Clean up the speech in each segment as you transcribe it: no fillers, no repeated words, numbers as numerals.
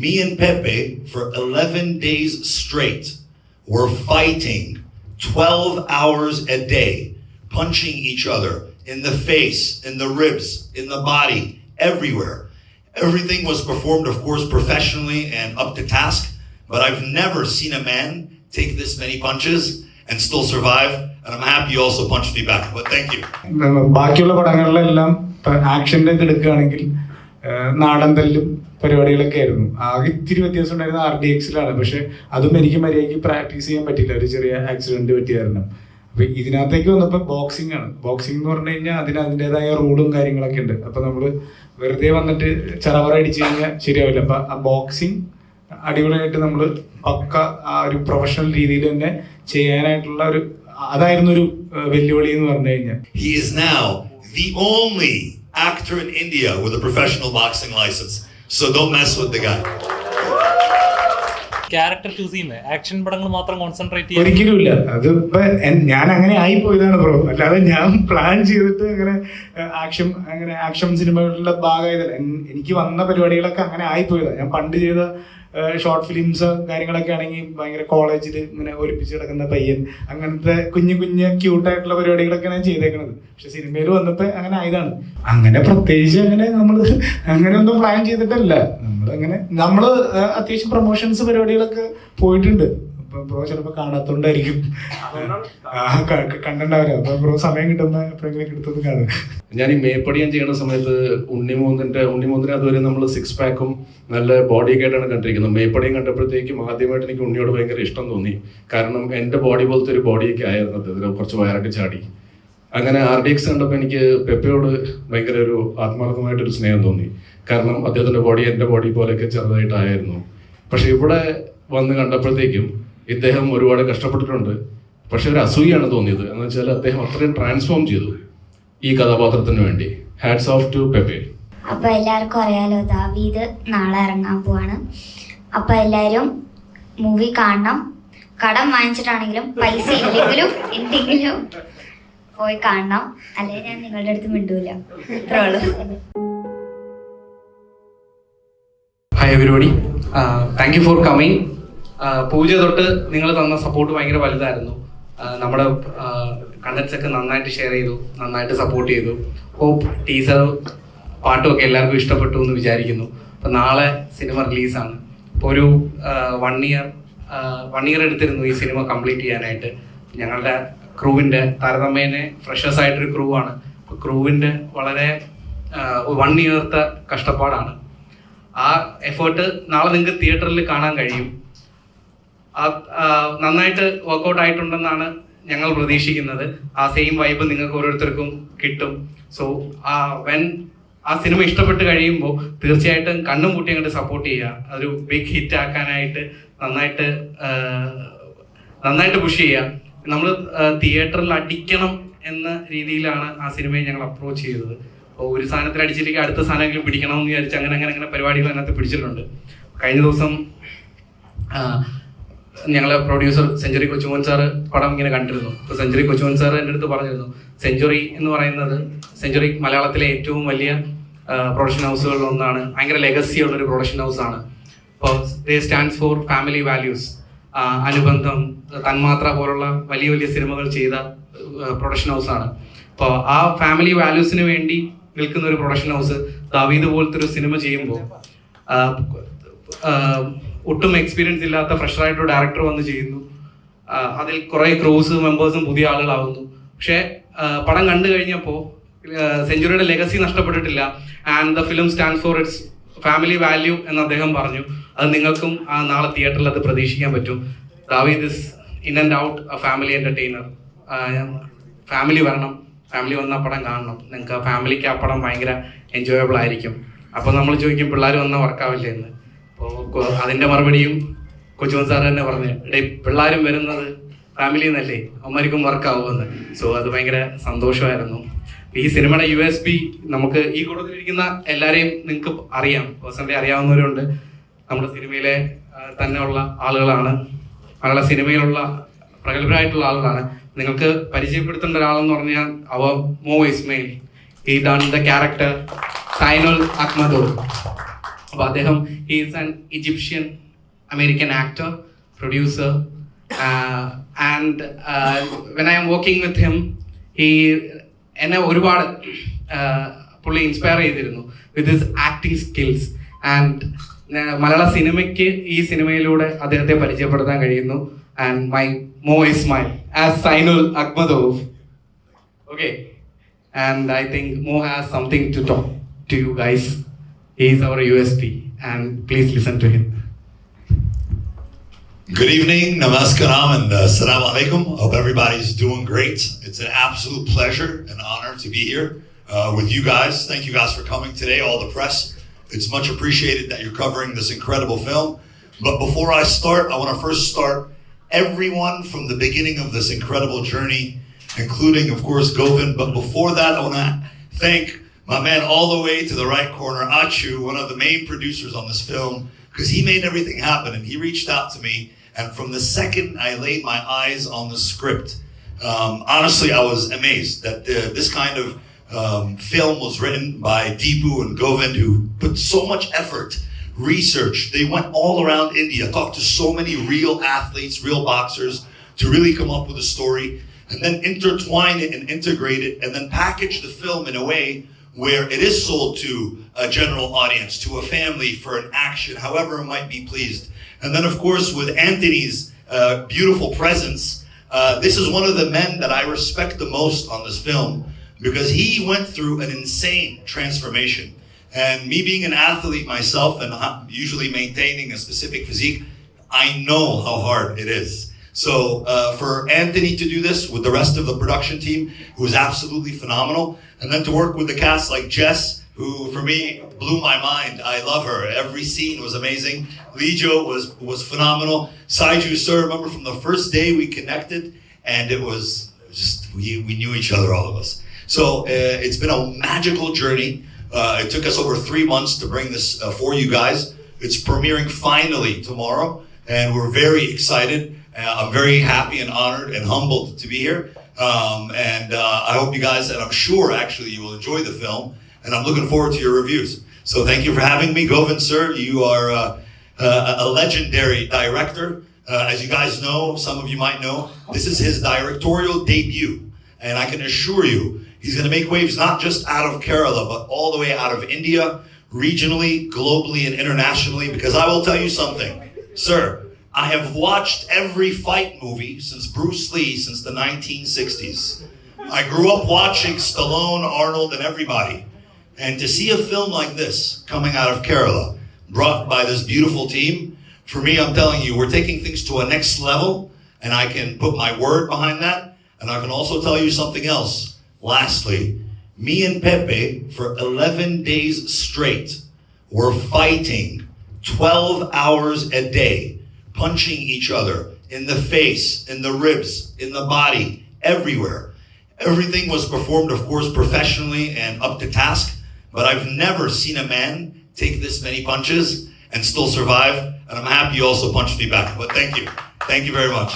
Me and Pepe, for 11 days straight, were fighting 12 hours a day, punching each other in the face, in the ribs, in the body, everywhere. Everything was performed, of course, professionally and up to task, but I've never seen a man take this many punches and still survive, and I'm happy you also punched me back, but thank you. ബാക്കിയുള്ള പടങ്ങളിലെല്ലാം ആക്ഷൻ്റെ ഇത് എടുക്കുകയാണെങ്കിൽ നാടൻ തല്ലും പരിപാടികളൊക്കെ ആയിരുന്നു. ആകെ ഇത്തിരി വ്യത്യാസം ഉണ്ടായിരുന്ന RDXലാണ്. പക്ഷെ അതും എനിക്ക് മര്യാദയ്ക്ക് പ്രാക്ടീസ് ചെയ്യാൻ പറ്റില്ല, ഒരു ചെറിയ ആക്സിഡന്റ് പറ്റിയായിരുന്നു. അപ്പൊ ഇതിനകത്തേക്ക് വന്നപ്പോൾ ബോക്സിംഗ് ആണ്. ബോക്സിംഗ് എന്ന് പറഞ്ഞു കഴിഞ്ഞാൽ അതിൻ്റെതായ റൂളും കാര്യങ്ങളൊക്കെ ഉണ്ട്. അപ്പൊ നമ്മള് വെറുതെ വന്നിട്ട് ചറവറ അടിച്ചു കഴിഞ്ഞാൽ ശരിയാവില്ല. അപ്പൊ ആ ബോക്സിംഗ് അടിപൊളിയായിട്ട് നമ്മൾ പക്ക ആ ഒരു പ്രൊഫഷണൽ രീതിയിൽ തന്നെ ചെയ്യാനായിട്ടുള്ള ഒരു അതായിരുന്നു ഒരു വെല്ലുവിളി എന്ന് പറഞ്ഞു കഴിഞ്ഞാൽ. He is now the only actor in India with a professional boxing license, so don't mess with the guy. Character choose ചെയ്യുന്നത് ആക്ഷൻ പടങ്ങൾ മാത്രം കോൺസെൻട്രേറ്റ് ചെയ്യുക ഒരിക്കലും ഇല്ല. അതിപ്പോ ഞാൻ അങ്ങനെ ആയിപ്പോയതാണ് ബ്രോ, അല്ലാതെ ഞാൻ പ്ലാൻ ചെയ്തിട്ട് അങ്ങനെ ആക്ഷൻ സിനിമകളുടെ ഭാഗമായതല്ല. എനിക്ക് വന്ന പരിപാടികളൊക്കെ അങ്ങനെ ആയിപ്പോയതാണ്. ഞാൻ പണ്ട് ചെയ്ത ഷോർട്ട് ഫിലിംസ് കാര്യങ്ങളൊക്കെ ആണെങ്കിൽ ഭയങ്കര കോളേജിൽ ഇങ്ങനെ ഒലിപ്പിച്ച് കിടക്കുന്ന പയ്യൻ, അങ്ങനത്തെ കുഞ്ഞു ക്യൂട്ടായിട്ടുള്ള പരിപാടികളൊക്കെയാണ് ഞാൻ ചെയ്തേക്കണത്. പക്ഷെ സിനിമയിൽ വന്നപ്പോൾ അങ്ങനെ ആയതാണ്. അങ്ങനെ പ്രത്യേകിച്ച് അങ്ങനെ ഒന്നും പ്ലാൻ ചെയ്തിട്ടല്ല. നമ്മൾ അത്യാവശ്യം പ്രൊമോഷൻസ് പരിപാടികളൊക്കെ പോയിട്ടുണ്ട്. അപ്പൊ ബ്രോ ചിലപ്പോൾ കാണാത്തോണ്ടായിരിക്കും കണ്ടിട്ടുണ്ടാവില്ല. അപ്പൊ ബ്രോ സമയം കിട്ടുമ്പോ എപ്പോഴെങ്കിലും എടുത്തത് കാണും. ഞാൻ ഈ മേപ്പടിയാൻ ചെയ്യുന്ന സമയത്ത് ഉണ്ണിമൂന്നിനെ അതുവരെ നമ്മൾ 6 പാക്കും നല്ല ബോഡിയൊക്കെ ആയിട്ടാണ് കണ്ടിരിക്കുന്നത്. മേപ്പടിയും കണ്ടപ്പോഴത്തേക്കും ആദ്യമായിട്ട് എനിക്ക് ഉണ്ണിയോട് ഭയങ്കര ഇഷ്ടം തോന്നി. കാരണം എൻ്റെ ബോഡി പോലത്തെ ഒരു ബോഡിയൊക്കെ ആയിരുന്നു അത്, കുറച്ച് വയറൊക്കെ ചാടി. അങ്ങനെ RDX കണ്ടപ്പോൾ എനിക്ക് പെപ്പയോട് ഭയങ്കര ഒരു ആത്മാർത്ഥമായിട്ടൊരു സ്നേഹം തോന്നി. കാരണം അദ്ദേഹത്തിൻ്റെ ബോഡി എൻ്റെ ബോഡി പോലെയൊക്കെ ചെറുതായിട്ടായിരുന്നു. പക്ഷെ ഇവിടെ വന്ന് കണ്ടപ്പോഴത്തേക്കും ഇദ്ദേഹം ഒരുപാട് കഷ്ടപ്പെട്ടിട്ടുണ്ട്. പക്ഷെ ഒരു അസൂയാണ് തോന്നിയത്. എന്ന് വെച്ചാൽ അദ്ദേഹം അത്രയും ട്രാൻസ്ഫോം ചെയ്തു ഈ കഥാപാത്രത്തിന് വേണ്ടി. Hats of two Pepe. അപ്പോൾ എല്ലാവർക്കും അറിയാലോ, ദാവീദ് നാളെ ഇറങ്ങാൻ പോവാണ്. അപ്പോൾ എല്ലാവരും മൂവി കാണണം. കടം വാങ്ങിച്ചിട്ടാണെങ്കിലും പൈസ ഇല്ലെങ്കിലും എന്തെങ്കിലും പോയി കാണണം. അല്ലെങ്കിൽ ഞാൻ നിങ്ങളുടെ അടുത്ത് മിണ്ടൂല. ഇത്രേ ഉള്ളൂ. Hi everybody, thank you for coming. പൂജ തൊട്ട് നിങ്ങൾ തന്ന സപ്പോർട്ട് ഭയങ്കര വലുതായിരുന്നു. നമ്മുടെ കണ്ടൻസ് ഒക്കെ നന്നായിട്ട് ഷെയർ ചെയ്തു, നന്നായിട്ട് സപ്പോർട്ട് ചെയ്തു. ഹോപ്പ് ടീസർ പാട്ടും ഒക്കെ എല്ലാവർക്കും ഇഷ്ടപ്പെട്ടു എന്ന് വിചാരിക്കുന്നു. അപ്പോൾ നാളെ സിനിമ റിലീസാണ്. ഇപ്പോൾ ഒരു 1 ഇയർ എടുത്തിരുന്നു ഈ സിനിമ കംപ്ലീറ്റ് ചെയ്യാനായിട്ട്. ഞങ്ങളുടെ ക്രൂവിൻ്റെ താരതമ്യേന ഫ്രഷേഴ്സ് ആയിട്ടൊരു ക്രൂ ആണ്. അപ്പോൾ ക്രൂവിൻ്റെ വളരെ 1 ഇയർത്തെ കഷ്ടപ്പാടാണ്. ആ എഫേർട്ട് നാളെ നിങ്ങൾക്ക് തിയേറ്ററിൽ കാണാൻ കഴിയും. നന്നായിട്ട് വർക്കൗട്ട് ആയിട്ടുണ്ടെന്നാണ് ഞങ്ങൾ പ്രതീക്ഷിക്കുന്നത്. ആ സെയിം വൈബ് നിങ്ങൾക്ക് ഓരോരുത്തർക്കും കിട്ടും. സോ ആ സിനിമ ഇഷ്ടപ്പെട്ട് കഴിയുമ്പോൾ തീർച്ചയായിട്ടും കണ്ണും പൂട്ടി അങ്ങോട്ട് സപ്പോർട്ട് ചെയ്യുക. അതൊരു ബിഗ് ഹിറ്റ് ആക്കാനായിട്ട് നന്നായിട്ട് പുഷ് ചെയ്യുക. നമ്മൾ തിയേറ്ററിൽ അടിക്കണം എന്ന രീതിയിലാണ് ആ സിനിമയെ ഞങ്ങൾ അപ്രോച്ച് ചെയ്തത്. അപ്പോൾ ഒരു സാധനത്തിൽ അടിച്ചില്ലെങ്കിൽ അടുത്ത സാധനമെങ്കിലും പിടിക്കണമെന്ന് വിചാരിച്ച് അങ്ങനെ പരിപാടികൾ അതിനകത്ത് പിടിച്ചിട്ടുണ്ട്. കഴിഞ്ഞ ദിവസം ഞങ്ങളെ പ്രൊഡ്യൂസർ സെഞ്ചുറി കൊച്ചുമോൻ സാറ് പടം ഇങ്ങനെ കണ്ടിരുന്നു. അപ്പോൾ സെഞ്ചുറി കൊച്ചുമോൻ സാറ് എൻ്റെ അടുത്ത് പറഞ്ഞിരുന്നു, സെഞ്ചുറി എന്ന് പറയുന്നത് മലയാളത്തിലെ ഏറ്റവും വലിയ പ്രൊഡക്ഷൻ ഹൗസുകളിൽ ഒന്നാണ്. ഭയങ്കര ലെഗസി ഉള്ളൊരു പ്രൊഡക്ഷൻ ഹൗസാണ്. അപ്പോൾ ദേ സ്റ്റാൻഡ്സ് ഫോർ ഫാമിലി വാല്യൂസ്. അനുബന്ധം, തന്മാത്ര പോലുള്ള വലിയ വലിയ സിനിമകൾ ചെയ്ത പ്രൊഡക്ഷൻ ഹൗസാണ്. അപ്പോൾ ആ ഫാമിലി വാല്യൂസിന് വേണ്ടി നിൽക്കുന്ന ഒരു പ്രൊഡക്ഷൻ ഹൗസ് ദാവീദ് പോലത്തെ ഒരു സിനിമ ചെയ്യുമ്പോൾ ഒട്ടും എക്സ്പീരിയൻസ് ഇല്ലാത്ത ഫ്രഷറായിട്ടൊരു ഡയറക്ടർ വന്ന് ചെയ്യുന്നു. അതിൽ കുറേ ക്രൂസ് മെമ്പേഴ്സും പുതിയ ആളുകളാവുന്നു. പക്ഷേ പടം കണ്ടു കഴിഞ്ഞപ്പോൾ സെഞ്ചുറിയുടെ ലെഗസി നഷ്ടപ്പെട്ടിട്ടില്ല. And the film stand for its family value എന്ന് അദ്ദേഹം പറഞ്ഞു. അത് നിങ്ങൾക്കും നാളെ തിയേറ്ററിൽ അത് പ്രതീക്ഷിക്കാൻ പറ്റും. ദാവീദ് is in and out A family entertainer. Family വരണം, ഫാമിലി വന്ന പടം കാണണം. നിങ്ങൾക്ക് ആ ഫാമിലിക്ക് ആ പടം ഭയങ്കര എൻജോയബിൾ ആയിരിക്കും. അപ്പോൾ നമ്മൾ ചോദിക്കും പിള്ളേർ വന്നാൽ വർക്കാവില്ലേ എന്ന്. അപ്പോൾ അതിൻ്റെ മറുപടിയും കൊച്ചുമോൻ സാർ തന്നെ പറഞ്ഞു, പിള്ളേരും വരുന്നത് ഫാമിലിയിൽ നിന്നല്ലേ, അവന്മാർക്കും വർക്കാവുമെന്ന്. സോ അത് ഭയങ്കര സന്തോഷമായിരുന്നു. ഈ സിനിമയുടെ USP നമുക്ക് ഈ കൂട്ടത്തിലിരിക്കുന്ന എല്ലാവരെയും നിങ്ങൾക്ക് അറിയാം, പേഴ്സണലി അറിയാവുന്നവരുണ്ട്. നമ്മുടെ സിനിമയിലെ തന്നെ ഉള്ള ആളുകളാണ്, മലയാള സിനിമയിലുള്ള പ്രഗത്ഭരായിട്ടുള്ള ആളുകളാണ്. നിങ്ങൾക്ക് പരിചയപ്പെടുത്തേണ്ട ഒരാളെന്ന് പറഞ്ഞാൽ Mo Ismail. He done the character Zainul Ahmado. അപ്പോൾ അദ്ദേഹം is an Egyptian American actor, producer, and when I am working with him എന്നെ ഒരുപാട് പുള്ളി ഇൻസ്പയർ ചെയ്തിരുന്നു with his acting skills. And മലയാള സിനിമയ്ക്ക് ഈ സിനിമയിലൂടെ അദ്ദേഹത്തെ പരിചയപ്പെടുത്താൻ കഴിയുന്നു. And my Mo is my as Zainul Ahmadov. Okay, and I think Mo has something to talk to you guys. He is our USP, and please listen to him. Good evening, namaskaram, and assalamu alaikum. Hope everybody's doing great. It's an absolute pleasure and honor to be here with you guys. Thank you guys for coming today, all the press. It's much appreciated that you're covering this incredible film. But before I start, I want to first start everyone from the beginning of this incredible journey, including, of course, Govind. But before that, I want to thank my man all the way to the right corner, Achu, one of the main producers on this film, because he made everything happen, and he reached out to me. And from the second I laid my eyes on the script, honestly, I was amazed that this kind of film was written by Deepu and Govind, who put so much effort, research. They went all around India, talked to so many real athletes, real boxers, to really come up with a story, and then intertwine it and integrate it, and then package the film in a way where it is sold to a general audience, to a family for an action, however it might be pleased. And then, of course, with Anthony's beautiful presence, this is one of the men that I respect the most on this film, because he went through an insane transformation. And me being an athlete myself and usually maintaining a specific physique, I know how hard it is. So for Anthony to do this with the rest of the production team, who was absolutely phenomenal, and then to work with the cast like Jess, who for me blew my mind. I love her. Every scene was amazing. Lijo was phenomenal. Saiju, sir, remember from the first day we connected, and it was just, we knew each other, all of us. So it's been a magical journey. It took us over 3 months to bring this for you guys. It's premiering finally tomorrow, and we're very excited. I'm very happy and honored and humbled to be here. And I hope you guys, and I'm sure actually you will enjoy the film, and I'm looking forward to your reviews. So thank you for having me. Govind, sir, you are a legendary director. As you guys know, some of you might know, this is his directorial debut. And I can assure you, he's going to make waves not just out of Kerala, but all the way out of India, regionally, globally, and internationally. Because I will tell you something, sir, I have watched every fight movie since Bruce Lee, since the 1960s. I grew up watching Stallone, Arnold, and everybody. And to see a film like this coming out of Kerala, brought by this beautiful team, for me, I'm telling you, we're taking things to a next level, and I can put my word behind that. And I can also tell you something else. Lastly, me and Pepe, for 11 days straight, were fighting 12 hours a day, punching each other in the face, in the ribs, in the body, everywhere. Everything was performed, of course, professionally and up to task, but I've never seen a man take this many punches and still survive, and I'm happy you also punched me back. But thank you. Thank you very much.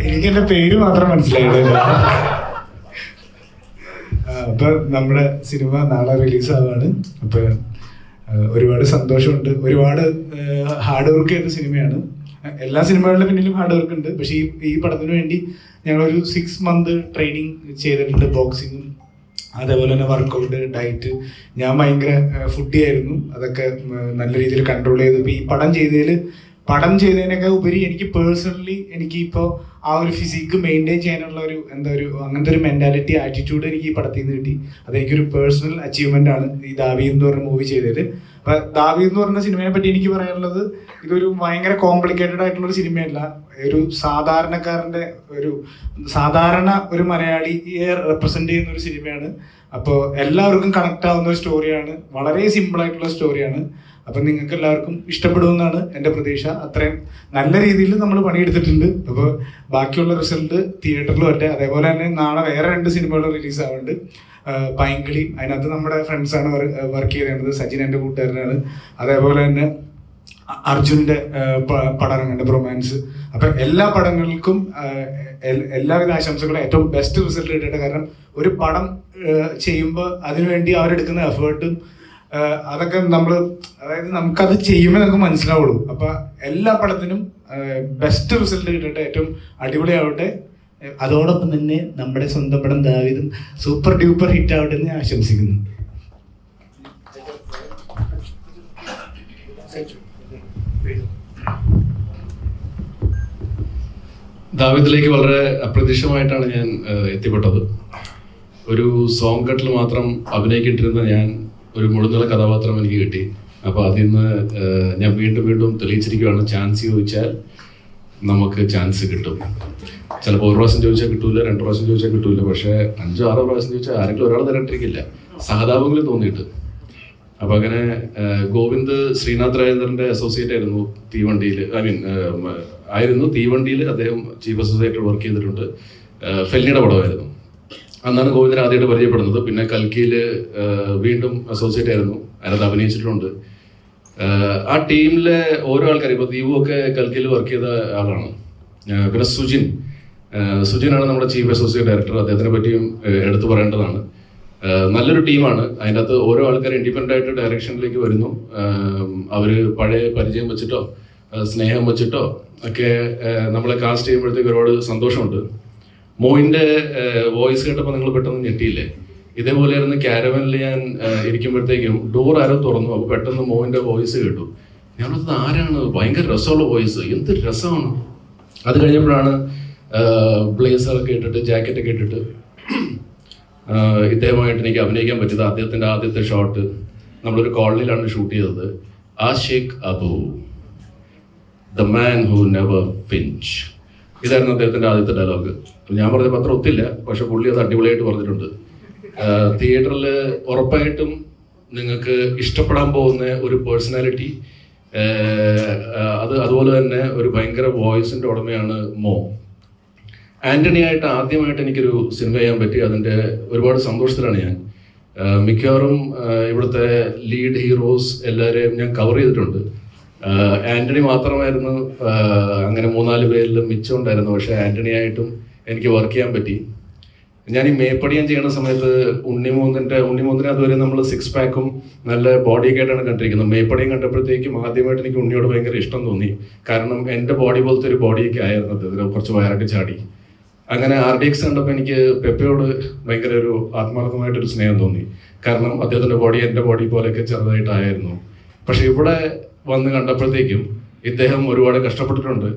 എനിക്ക് എന്റെ പേര് മാത്രം മനസ്സിലായില്ല. അപ്പൊ നമ്മുടെ cinema നാളെ release ആവാണ്. അപ്പൊ ഒരുപാട് സന്തോഷമുണ്ട്. ഒരുപാട് ഹാർഡ് വർക്ക് ചെയ്ത സിനിമയാണ്. എല്ലാ സിനിമകളുടെ പിന്നിലും ഹാർഡ് വർക്ക് ഉണ്ട്. പക്ഷെ ഈ പടത്തിന് വേണ്ടി ഞങ്ങളൊരു 6 month ട്രെയിനിങ് ചെയ്തിട്ടുണ്ട്. ബോക്സിങ്ങും അതേപോലെ തന്നെ വർക്കൗട്ട്, ഡയറ്റ്. ഞാൻ ഭയങ്കര ഫുഡി ആയിരുന്നു. അതൊക്കെ നല്ല രീതിയിൽ കൺട്രോൾ ചെയ്ത് ഇപ്പോൾ ഈ പടം ചെയ്തതിനൊക്കെ ഉപരി എനിക്ക് പേഴ്സണലി എനിക്ക് ഇപ്പോൾ ആ ഒരു ഫിസിക്ക് മെയിൻറ്റെയിൻ ചെയ്യാനുള്ള ഒരു അങ്ങനത്തെ ഒരു മെൻറ്റാലിറ്റി, ആറ്റിറ്റ്യൂഡ് എനിക്ക് ഈ പടത്തിൽ നിന്ന് കിട്ടി. അതെനിക്കൊരു പേഴ്സണൽ അച്ചീവ്മെൻ്റ് ആണ് ഈ ദാവീദ് എന്ന് പറഞ്ഞ മൂവി ചെയ്തത്. അപ്പം ദാവീദ് എന്ന് പറഞ്ഞ സിനിമയെ പറ്റി എനിക്ക് പറയാനുള്ളത്, ഇതൊരു ഭയങ്കര കോംപ്ലിക്കേറ്റഡ് ആയിട്ടുള്ളൊരു സിനിമയല്ല. ഒരു സാധാരണ ഒരു മലയാളിയെ റെപ്രസെൻ്റ് ചെയ്യുന്ന ഒരു സിനിമയാണ്. അപ്പോൾ എല്ലാവർക്കും കണക്ട് ആവുന്ന ഒരു സ്റ്റോറിയാണ്. വളരെ സിമ്പിളായിട്ടുള്ള സ്റ്റോറിയാണ്. അപ്പം നിങ്ങൾക്ക് എല്ലാവർക്കും ഇഷ്ടപ്പെടുമെന്നാണ് എൻ്റെ പ്രതീക്ഷ. അത്രയും നല്ല രീതിയിൽ നമ്മൾ പണിയെടുത്തിട്ടുണ്ട്. അപ്പോൾ ബാക്കിയുള്ള റിസൾട്ട് തിയേറ്ററിൽ വരട്ടെ. അതേപോലെ തന്നെ നാളെ വേറെ 2 സിനിമകൾ റിലീസ് ആവുന്നുണ്ട്. പൈങ്കിളി, അതിനകത്ത് നമ്മുടെ ഫ്രണ്ട്സാണ് വർക്ക് ചെയ്തിരുന്നത്. സജിൻ എൻ്റെ കൂട്ടുകാരനാണ്. അതേപോലെ തന്നെ അർജുൻ്റെ പടം ഇറങ്ങുന്നുണ്ട് റൊമാൻസ്. അപ്പം എല്ലാ പടങ്ങൾക്കും എല്ലാവിധ ആശംസകളും, ഏറ്റവും ബെസ്റ്റ് റിസൾട്ട് കിട്ടട്ടെ. കാരണം ഒരു പടം ചെയ്യുമ്പോൾ അതിനുവേണ്ടി അവരെടുക്കുന്ന എഫേർട്ടും അതൊക്കെ അതായത് നമുക്കത് ചെയ്യുമ്പോൾ നമുക്ക് മനസ്സിലാവുള്ളൂ. അപ്പം എല്ലാ പടത്തിനും ബെസ്റ്റ് റിസൾട്ട് കിട്ടട്ടെ, ഏറ്റവും അടിപൊളിയാവട്ടെ. അതോടൊപ്പം തന്നെ നമ്മുടെ സ്വന്തം പടം ദാവീദും സൂപ്പർ ഡ്യൂപ്പർ ഹിറ്റ് ആവട്ടെ എന്ന് ആശംസിക്കുന്നു. ദാവീദിലേക്ക് വളരെ അപ്രതീക്ഷിതമായിട്ടാണ് ഞാൻ എത്തിപ്പെട്ടത്. ഒരു സോങ് കട്ടിൽ മാത്രം അഭിനയിക്കേണ്ടിരുന്ന ഞാൻ ഒരു മുഴുനീള കഥാപാത്രം എനിക്ക് കിട്ടി. അപ്പോൾ അതിൽ നിന്ന് ഞാൻ വീണ്ടും വീണ്ടും തെളിയിച്ചിരിക്കുകയാണ്, ചാൻസ് ചോദിച്ചാൽ നമുക്ക് ചാൻസ് കിട്ടും. ചിലപ്പോൾ ഒരു പ്രാവശ്യം ചോദിച്ചാൽ കിട്ടൂല, 2 പ്രാവശ്യം ചോദിച്ചാൽ കിട്ടൂല, പക്ഷേ 5-6 പ്രാവശ്യം ചോദിച്ചാൽ ആരെങ്കിലും ഒരാൾ തരണ്ടിരിക്കില്ല, സഹതാപങ്ങളിൽ തോന്നിയിട്ട്. അപ്പം അങ്ങനെ ഗോവിന്ദ് ശ്രീനാഥ് രാജേന്ദ്രൻ്റെ അസോസിയേറ്റ് ആയിരുന്നു തീവണ്ടിയിൽ, ആയിരുന്നു തീവണ്ടിയിൽ. അദ്ദേഹം ചീഫ് അസോസിയേറ്റ് വർക്ക് ചെയ്തിട്ടുണ്ട്. ഫെല്ലിയുടെ പടമായിരുന്നു. അന്നാണ് ഗോവിന്ദനെ ആദ്യമായിട്ട് പരിചയപ്പെടുന്നത്. പിന്നെ കൽക്കിയിൽ വീണ്ടും അസോസിയേറ്റ് ആയിരുന്നു, അതിനകത്ത് അഭിനയിച്ചിട്ടുണ്ട്. ആ ടീമിലെ ഓരോ ആൾക്കാരും, ഇപ്പോൾ ദീപു ഒക്കെ കൽക്കിയിൽ വർക്ക് ചെയ്ത ആളാണ്. പിന്നെ സുജിനാണ് നമ്മുടെ ചീഫ് അസോസിയേറ്റ് ഡയറക്ടർ. അദ്ദേഹത്തിനെ പറ്റിയും എടുത്തു പറയേണ്ടതാണ്. നല്ലൊരു ടീമാണ്. അതിൻ്റെ അകത്ത് ഓരോ ആൾക്കാർ ഇൻഡിപെൻഡൻ്റ് ആയിട്ട് ഡയറക്ഷനിലേക്ക് വരുന്നു. അവർ പഴയ പരിചയം വെച്ചിട്ടോ സ്നേഹം വെച്ചിട്ടോ ഒക്കെ നമ്മളെ കാസ്റ്റ് ചെയ്യുമ്പോഴത്തേക്ക് ഒരുപാട് സന്തോഷമുണ്ട്. മോയിൻ്റെ വോയിസ് കേട്ടപ്പോൾ നിങ്ങൾ പെട്ടെന്ന് ഞെട്ടിയില്ലേ? ഇതേപോലെയായിരുന്നു ക്യാരവനിൽ ഞാൻ ഇരിക്കുമ്പോഴത്തേക്കും ഡോർ ആരോ തുറന്നു. അപ്പോൾ പെട്ടെന്ന് മോയിൻ്റെ വോയിസ് കേട്ടു. ഞാനത് ആരാണ്, ഭയങ്കര രസമുള്ള വോയിസ്, എന്ത് രസമാണ്. അത് കഴിഞ്ഞപ്പോഴാണ് ബ്ലേസറൊക്കെ ഇട്ടിട്ട് ജാക്കറ്റൊക്കെ ഇട്ടിട്ട് ഇദ്ദേഹമായിട്ട് എനിക്ക് അഭിനയിക്കാൻ പറ്റിയത്. അദ്ദേഹത്തിൻ്റെ ആദ്യത്തെ ഷോട്ട് നമ്മളൊരു കോളനിയിലാണ് ഷൂട്ട് ചെയ്തത്. Aashiq Abu, the man who never flinch, ഇതായിരുന്നു അദ്ദേഹത്തിൻ്റെ ആദ്യത്തെ ഡയലോഗ്. ഞാൻ പറഞ്ഞ പത്രം ഒത്തില്ല, പക്ഷെ പുള്ളി അത് അടിപൊളിയായിട്ട് പറഞ്ഞിട്ടുണ്ട്. തിയേറ്ററിൽ ഉറപ്പായിട്ടും നിങ്ങൾക്ക് ഇഷ്ടപ്പെടാൻ പോകുന്ന ഒരു പേഴ്സണാലിറ്റി, അതുപോലെ തന്നെ ഒരു ഭയങ്കര വോയിസിൻ്റെ ഉടമയാണ് മോ. ആൻ്റണി ആയിട്ട് ആദ്യമായിട്ട് എനിക്കൊരു സിനിമ ചെയ്യാൻ പറ്റി. അതിൻ്റെ ഒരുപാട് സന്തോഷത്തിലാണ് ഞാൻ. മിക്കവാറും ഇവിടുത്തെ ലീഡ് ഹീറോസ് എല്ലാവരെയും ഞാൻ കവർ ചെയ്തിട്ടുണ്ട്. ആൻ്റണി മാത്രമായിരുന്നു അങ്ങനെ 3-4 പേരിൽ മിച്ചമുണ്ടായിരുന്നു. പക്ഷേ ആൻ്റണി ആയിട്ടും എനിക്ക് വർക്ക് ചെയ്യാൻ പറ്റി. ഞാൻ ഈ മേപ്പടിയാൻ ചെയ്യുന്ന സമയത്ത് ഉണ്ണിമൂന്നിനെ അതുവരെ നമ്മൾ 6 പാക്കും നല്ല ബോഡിയൊക്കെ ആയിട്ടാണ് കണ്ടിരിക്കുന്നത്. മേപ്പടിയും കണ്ടപ്പോഴത്തേക്കും ആദ്യമായിട്ട് എനിക്ക് ഉണ്ണിയോട് ഭയങ്കര ഇഷ്ടം തോന്നി. കാരണം എൻ്റെ ബോഡി പോലത്തെ ഒരു ബോഡിയൊക്കെ ആയിരുന്നു അതിൽ, കുറച്ച് വയറൊക്കെ ചാടി. അങ്ങനെ RDX കണ്ടപ്പോൾ എനിക്ക് പെപ്പയോട് ഭയങ്കര ഒരു ആത്മാർത്ഥമായിട്ടൊരു സ്നേഹം തോന്നി. കാരണം അദ്ദേഹത്തിൻ്റെ ബോഡി എൻ്റെ ബോഡി പോലെയൊക്കെ ചെറുതായിട്ടായിരുന്നു. പക്ഷെ ഇവിടെ വന്ന് കണ്ടപ്പോഴത്തേക്കും ഇദ്ദേഹം ഒരുപാട് കഷ്ടപ്പെട്ടിട്ടുണ്ട്.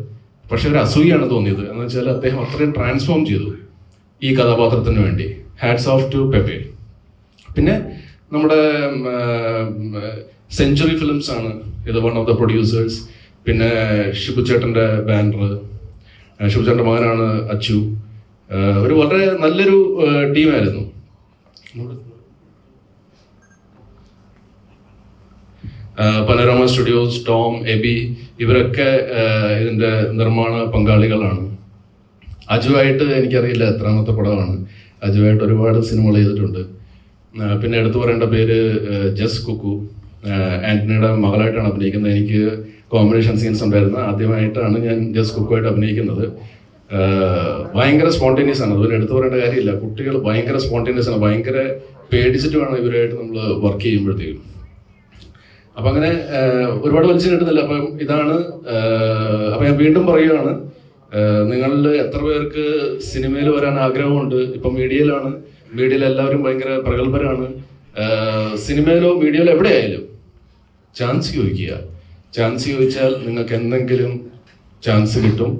പക്ഷെ ഒരു അസൂയാണ് തോന്നിയത്. എന്ന് വെച്ചാൽ അദ്ദേഹം അത്രയും ട്രാൻസ്ഫോം ചെയ്തു ഈ കഥാപാത്രത്തിന് വേണ്ടി. Hats of two Pepe. പിന്നെ നമ്മുടെ സെഞ്ചുറി ഫിലിംസ് ആണ് ഇത്, വൺ ഓഫ് ദ പ്രൊഡ്യൂസേഴ്സ്. പിന്നെ ഷിബുചേട്ടൻ്റെ ബാനർ, ഷിബുചേട്ടൻ്റെ മകനാണ് അച്ചു. ഒരു വളരെ നല്ലൊരു ടീമായിരുന്നു. പനോരമ സ്റ്റുഡിയോസ്, ടോം, എബി, ഇവരൊക്കെ ഇതിൻ്റെ നിർമ്മാണ പങ്കാളികളാണ്. അജുവായിട്ട് എനിക്കറിയില്ല എത്രാമത്തെ പടമാണ്. അജുവായിട്ട് ഒരുപാട് സിനിമകൾ ചെയ്തിട്ടുണ്ട്. പിന്നെ എടുത്തു പറയേണ്ട പേര് ജസ് കുക്കു, ആൻ്റണിയുടെ മകളായിട്ടാണ് അഭിനയിക്കുന്നത്. എനിക്ക് കോമ്പിനേഷൻ സീൻസ് ഉണ്ടായിരുന്നു. ആദ്യമായിട്ടാണ് ഞാൻ ജസ് കുക്കുമായിട്ട് അഭിനയിക്കുന്നത്. ഭയങ്കര സ്പോണ്ടേനിയസ് ആണ്. അതുപോലെ എടുത്തു പറയേണ്ട കാര്യമില്ല. കുട്ടികൾ ഭയങ്കര സ്പോണ്ടേനിയസ് ആണ്. ഭയങ്കര പേടിച്ചിട്ട് വേണം ഇവരായിട്ട് നമ്മൾ വർക്ക് ചെയ്യുമ്പോഴത്തേക്കും. അപ്പം അങ്ങനെ ഒരുപാട് വലിച്ചു കിട്ടുന്നില്ല. അപ്പം ഇതാണ്. അപ്പം ഞാൻ വീണ്ടും പറയുകയാണ്, നിങ്ങളിൽ എത്ര പേർക്ക് സിനിമയിൽ വരാൻ ആഗ്രഹമുണ്ട്? ഇപ്പം മീഡിയയിലാണ്, മീഡിയയിൽ എല്ലാവരും ഭയങ്കര പ്രഗത്ഭരാണ്. സിനിമയിലോ മീഡിയയിലോ എവിടെയായാലും ചാൻസ് ചോദിക്കുക. ചാൻസ് ചോദിച്ചാൽ നിങ്ങൾക്ക് എന്തെങ്കിലും ചാൻസ് കിട്ടും.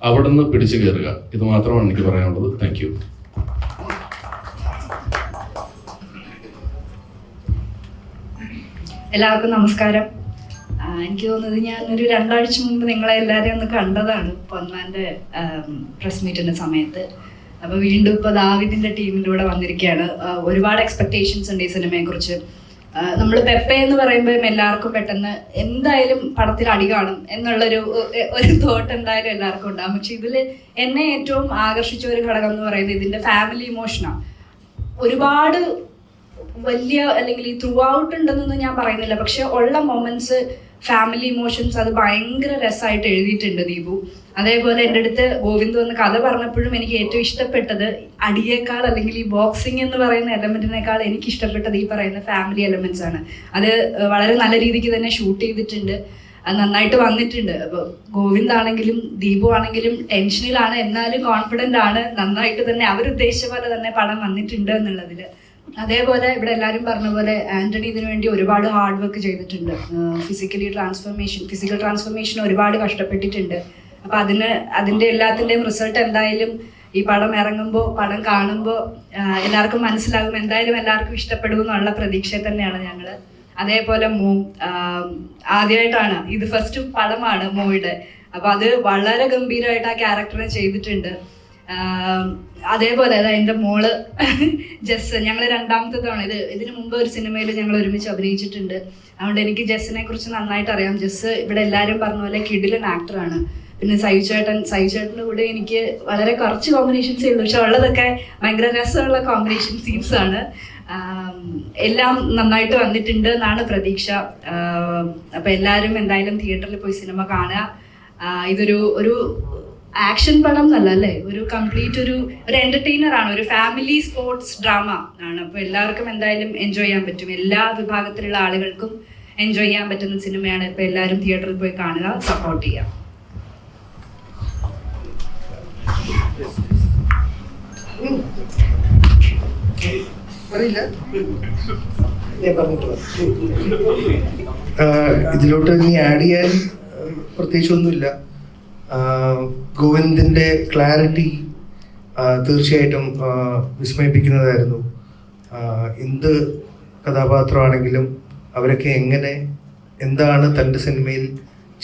അവിടെ നിന്ന് പിടിച്ചു കയറുക. ഇത് മാത്രമാണ് എനിക്ക് പറയാനുള്ളത്. Thank you. എല്ലാവർക്കും നമസ്കാരം. എനിക്ക് തോന്നുന്നത് ഞാനൊരു 2 ആഴ്ച മുമ്പ് നിങ്ങളെ എല്ലാവരെയും ഒന്ന് കണ്ടതാണ് പൊന്മാൻ്റെ പ്രസ് മീറ്റിൻ്റെ സമയത്ത്. അപ്പോൾ വീണ്ടും ഇപ്പോൾ ദാവീദിൻ്റെ ടീമിൻ്റെ കൂടെ വന്നിരിക്കുകയാണ്. ഒരുപാട് എക്സ്പെക്റ്റേഷൻസ് ഉണ്ട് ഈ സിനിമയെക്കുറിച്ച്. നമ്മൾ പെപ്പെ എന്ന് പറയുമ്പോൾ എല്ലാവർക്കും പെട്ടെന്ന് എന്തായാലും പടത്തിൽ അടി കാണും എന്നുള്ളൊരു തോട്ട് എന്തായാലും എല്ലാവർക്കും ഉണ്ടാകും. പക്ഷെ ഇതിൽ എന്നെ ഏറ്റവും ആകർഷിച്ച ഒരു ഘടകം എന്ന് പറയുന്നത് ഇതിൻ്റെ ഫാമിലി ഇമോഷനാണ്. ഒരുപാട് വലിയ അല്ലെങ്കിൽ ഈ ത്രൂ ഔട്ട് ഉണ്ടെന്നൊന്നും ഞാൻ പറയുന്നില്ല, പക്ഷെ ഉള്ള മൊമെന്റ്സ് ഫാമിലി ഇമോഷൻസ് അത് ഭയങ്കര രസമായിട്ട് എഴുതിയിട്ടുണ്ട് ദീപു. അതേപോലെ എൻ്റെ അടുത്ത് ഗോവിന്ദ് വന്ന് കഥ പറഞ്ഞപ്പോഴും എനിക്ക് ഏറ്റവും ഇഷ്ടപ്പെട്ടത് അടിയേക്കാൾ അല്ലെങ്കിൽ ഈ ബോക്സിംഗ് എന്ന് പറയുന്ന എലമെന്റിനേക്കാൾ എനിക്ക് ഇഷ്ടപ്പെട്ടത് ഈ പറയുന്ന ഫാമിലി എലമെന്റ്സ് ആണ്. അത് വളരെ നല്ല രീതിക്ക് തന്നെ ഷൂട്ട് ചെയ്തിട്ടുണ്ട്, അത് നന്നായിട്ട് വന്നിട്ടുണ്ട്. അപ്പോൾ ഗോവിന്ദ് ആണെങ്കിലും ദീപു ആണെങ്കിലും ടെൻഷനിലാണ്, എന്നാലും കോൺഫിഡൻ്റ് ആണ്. നന്നായിട്ട് തന്നെ അവരുദ്ദേശിച്ച പോലെ തന്നെ പടം വന്നിട്ടുണ്ട് എന്നുള്ളതിൽ. അതേപോലെ ഇവിടെ എല്ലാവരും പറഞ്ഞ പോലെ ആന്റണി ഇതിനു വേണ്ടി ഒരുപാട് ഹാർഡ് വർക്ക് ചെയ്തിട്ടുണ്ട്. ഫിസിക്കൽ ട്രാൻസ്ഫോർമേഷൻ ഒരുപാട് കഷ്ടപ്പെട്ടിട്ടുണ്ട്. അപ്പം അതിൻ്റെ എല്ലാത്തിൻ്റെയും റിസൾട്ട് എന്തായാലും ഈ പടം ഇറങ്ങുമ്പോൾ, പടം കാണുമ്പോൾ എല്ലാവർക്കും മനസ്സിലാകും, എന്തായാലും എല്ലാവർക്കും ഇഷ്ടപ്പെടും എന്നുള്ള പ്രതീക്ഷ തന്നെയാണ് ഞങ്ങൾ. അതേപോലെ മോ ആദ്യമായിട്ടാണ് ഇത്, ഫസ്റ്റ് പടമാണ് മോയുടെ. അപ്പം അത് വളരെ ഗംഭീരമായിട്ട് ആ ക്യാരക്ടറിനെ ചെയ്തിട്ടുണ്ട്. അതേപോലെ എൻ്റെ മോള് ജസ്, ഞങ്ങൾ രണ്ടാമത്തെ തവണ ഇതിനു മുമ്പ് ഒരു സിനിമയിൽ ഞങ്ങൾ ഒരുമിച്ച് അഭിനയിച്ചിട്ടുണ്ട്. അതുകൊണ്ട് എനിക്ക് ജസ്സിനെ കുറിച്ച് നന്നായിട്ട് അറിയാം. ജസ് ഇവിടെ എല്ലാവരും പറഞ്ഞ പോലെ കിടിലൻ ആക്ടറാണ്. പിന്നെ സൈചേട്ടൻ്റെ കൂടെ എനിക്ക് വളരെ കുറച്ച് കോമ്പിനേഷൻസേ ഉള്ളൂ, പക്ഷെ ഉള്ളതൊക്കെ ഭയങ്കര രസമുള്ള കോമ്പിനേഷൻ സീൻസ് ആണ്. എല്ലാം നന്നായിട്ട് വന്നിട്ടുണ്ട് എന്നാണ് പ്രതീക്ഷ. അപ്പം എല്ലാവരും എന്തായാലും തിയേറ്ററിൽ പോയി സിനിമ കാണുക. ഇതൊരു ആക്ഷൻ പടം എന്നല്ല അല്ലേ, ഒരു കംപ്ലീറ്റ് ഒരു എന്റർടൈനർ ആണ്, ഒരു ഫാമിലി സ്പോർട്സ് ഡ്രാമ ആണ്. അപ്പോൾ എല്ലാവർക്കും എന്തായാലും എൻജോയ് ചെയ്യാൻ പറ്റും, എല്ലാ വിഭാഗത്തിലുള്ള ആളുകൾക്കും എൻജോയ് ചെയ്യാൻ പറ്റുന്ന സിനിമയാണ്. ഇപ്പോൾ എല്ലാവരും തിയേറ്ററിൽ പോയി കാണുക, സപ്പോർട്ട് ചെയ്യുക. ഇതിലോട്ട് ഇനി ആഡ് ചെയ്യാൻ പ്രത്യേകിച്ചൊന്നുമില്ല. ഗോവിന്ദിൻ്റെ ക്ലാരിറ്റി തീർച്ചയായിട്ടും വിസ്മയിപ്പിക്കുന്നതായിരുന്നു. എന്ത് കഥാപാത്രമാണെങ്കിലും അവരൊക്കെ എന്താണ് തൻ്റെ സിനിമയിൽ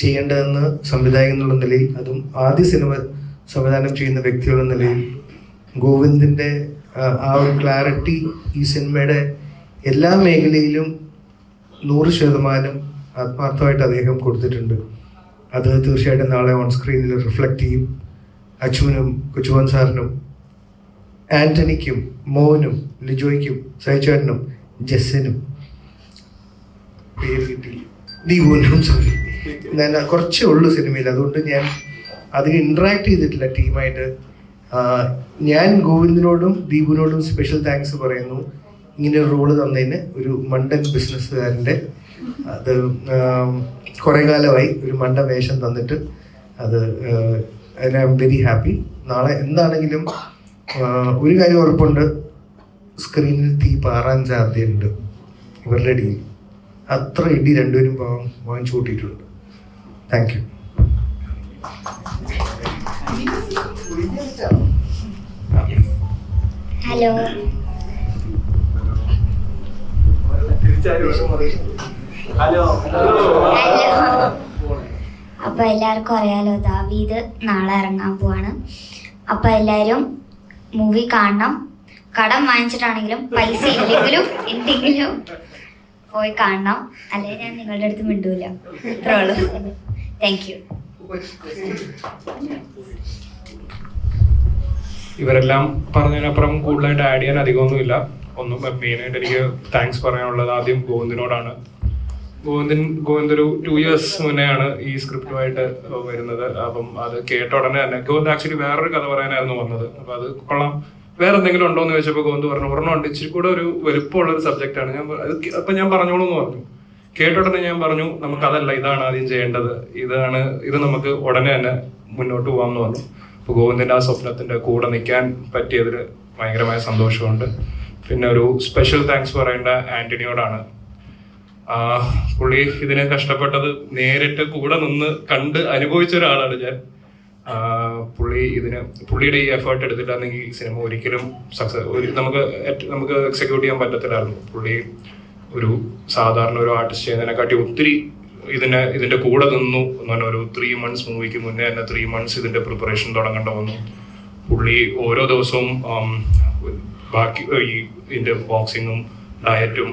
ചെയ്യേണ്ടതെന്ന് സംവിധായകൻ എന്നുള്ള നിലയിൽ, അതും ആദ്യ സിനിമ സംവിധാനം ചെയ്യുന്ന വ്യക്തിയുള്ള നിലയിൽ ഗോവിന്ദിൻ്റെ ആ ഒരു ക്ലാരിറ്റി ഈ സിനിമയുടെ എല്ലാ മേഖലയിലും 100% ആത്മാർത്ഥമായിട്ട് അദ്ദേഹം കൊടുത്തിട്ടുണ്ട്. അത് തീർച്ചയായിട്ടും നാളെ ഓൺ സ്ക്രീനിൽ റിഫ്ലക്റ്റ് ചെയ്യും. അച്ചുവിനും കൊച്ചുവൻ സാറിനും ആൻ്റണിക്കും മോനും ലിജോയ്ക്കും സൈചേട്ടനും ജസ്സിനും പേര് കിട്ടി ദീപുവിനും സോറി ഞാൻ കുറച്ചേ ഉള്ളൂ സിനിമയിൽ, അതുകൊണ്ട് ഞാൻ അധികം ഇൻട്രാക്ട് ചെയ്തിട്ടില്ല ടീമായിട്ട്. ഞാൻ ഗോവിന്ദിനോടും ദീപുവിനോടും സ്പെഷ്യൽ താങ്ക്സ് പറയുന്നു. ഇങ്ങനെ ഒരു റോള് തന്നതിന്, ഒരു മണ്ടൻ ബിസിനസ്സുകാരൻ്റെ അത് കുറേ കാലമായി ഒരു മണ്ട വേഷം തന്നിട്ട് അത് ഐ ആം വെരി ഹാപ്പി. നാളെ എന്താണെങ്കിലും ഒരു കാര്യം ഉറപ്പുണ്ട്, സ്ക്രീനിൽ തീ പാറാൻ സാധ്യതയുണ്ട് ഇവരുടെ ഡീൽ. അത്ര ഇടി രണ്ടുപേരും വാങ്ങിച്ചു കൂട്ടിയിട്ടുണ്ട്. Thank you. ഹലോ, അപ്പൊ എല്ലാവർക്കും അറിയാലോ, ദാവീദ് നാളെ ഇറങ്ങാൻ പോവാണ്. അപ്പൊ എല്ലാവരും മൂവി കാണണം. കടം വാങ്ങിച്ചിട്ടാണെങ്കിലും പൈസ ഇല്ലെങ്കിലും എന്തെങ്കിലും പോയി കാണണം, അല്ലെങ്കിൽ ഞാൻ നിങ്ങളുടെ അടുത്ത് മിണ്ടൂല. അത്രേ ഉള്ളൂ. Thank you. ഇവരെല്ലാം പറഞ്ഞതിനപ്പുറം കൂടുതലായിട്ട് ആഡ് ചെയ്യാൻ അധികമൊന്നുമില്ല. മെയിനായിട്ട് എനിക്ക് താങ്ക്സ് പറയാനുള്ളത് ആദ്യം ഗോവിന്ദിനോടാണ്. ഗോവിന്ദ് ഒരു 2 years മുന്നെയാണ് ഈ സ്ക്രിപ്റ്റുമായിട്ട് വരുന്നത്. അപ്പം അത് കേട്ട ഉടനെ തന്നെ ഗോവിന്ദ് ആക്ച്വലി വേറൊരു കഥ പറയാനായിരുന്നു വന്നത്. അപ്പം അത് കൊള്ളാം, വേറെ എന്തെങ്കിലും ഉണ്ടോ എന്ന് ചോദിച്ചപ്പോൾ ഗോവിന്ദ് പറഞ്ഞു ഒരെണ്ണമുണ്ട്, ഇച്ചിരി കൂടെ ഒരു വലുപ്പമുള്ളൊരു സബ്ജക്റ്റാണ്. ഞാൻ പറഞ്ഞോളൂ എന്ന് പറഞ്ഞു. കേട്ട ഉടനെ ഞാൻ പറഞ്ഞു നമുക്കതല്ല, ഇതാണ് ആദ്യം ചെയ്യേണ്ടത്, ഇത് നമുക്ക് ഉടനെ തന്നെ മുന്നോട്ട് പോകാമെന്ന് പറഞ്ഞു. അപ്പോൾ ഗോവിന്ദിൻ്റെ ആ സ്വപ്നത്തിൻ്റെ കൂടെ നിൽക്കാൻ പറ്റിയതിൽ ഭയങ്കരമായ സന്തോഷമുണ്ട്. പിന്നെ ഒരു സ്പെഷ്യൽ താങ്ക്സ് പറയേണ്ട ആന്റണിയോടാണ്. പുള്ളി ഇതിനെ കഷ്ടപ്പെട്ടത് നേരിട്ട് കൂടെ നിന്ന് കണ്ട് അനുഭവിച്ച ഒരാളാണ് ഞാൻ. പുള്ളിയുടെ ഈ എഫേർട്ട് എടുത്തിട്ടാണെങ്കിൽ ഈ സിനിമ ഒരിക്കലും നമുക്ക് എക്സിക്യൂട്ട് ചെയ്യാൻ പറ്റത്തില്ലായിരുന്നു. പുള്ളി ഒരു സാധാരണ ഒരു ആർട്ടിസ്റ്റ് ചെയ്യുന്നതിനെക്കാട്ടി ഒത്തിരി ഇതിന്റെ കൂടെ നിന്നു എന്ന് പറഞ്ഞാൽ ഒരു 3 months മൂവിക്ക് മുന്നേ തന്നെ 3 months ഇതിന്റെ പ്രിപ്പറേഷൻ തുടങ്ങേണ്ട വന്നു. പുള്ളി ഓരോ ദിവസവും ബാക്കി ഇതിന്റെ ബോക്സിങ്ങും ഡയറ്റും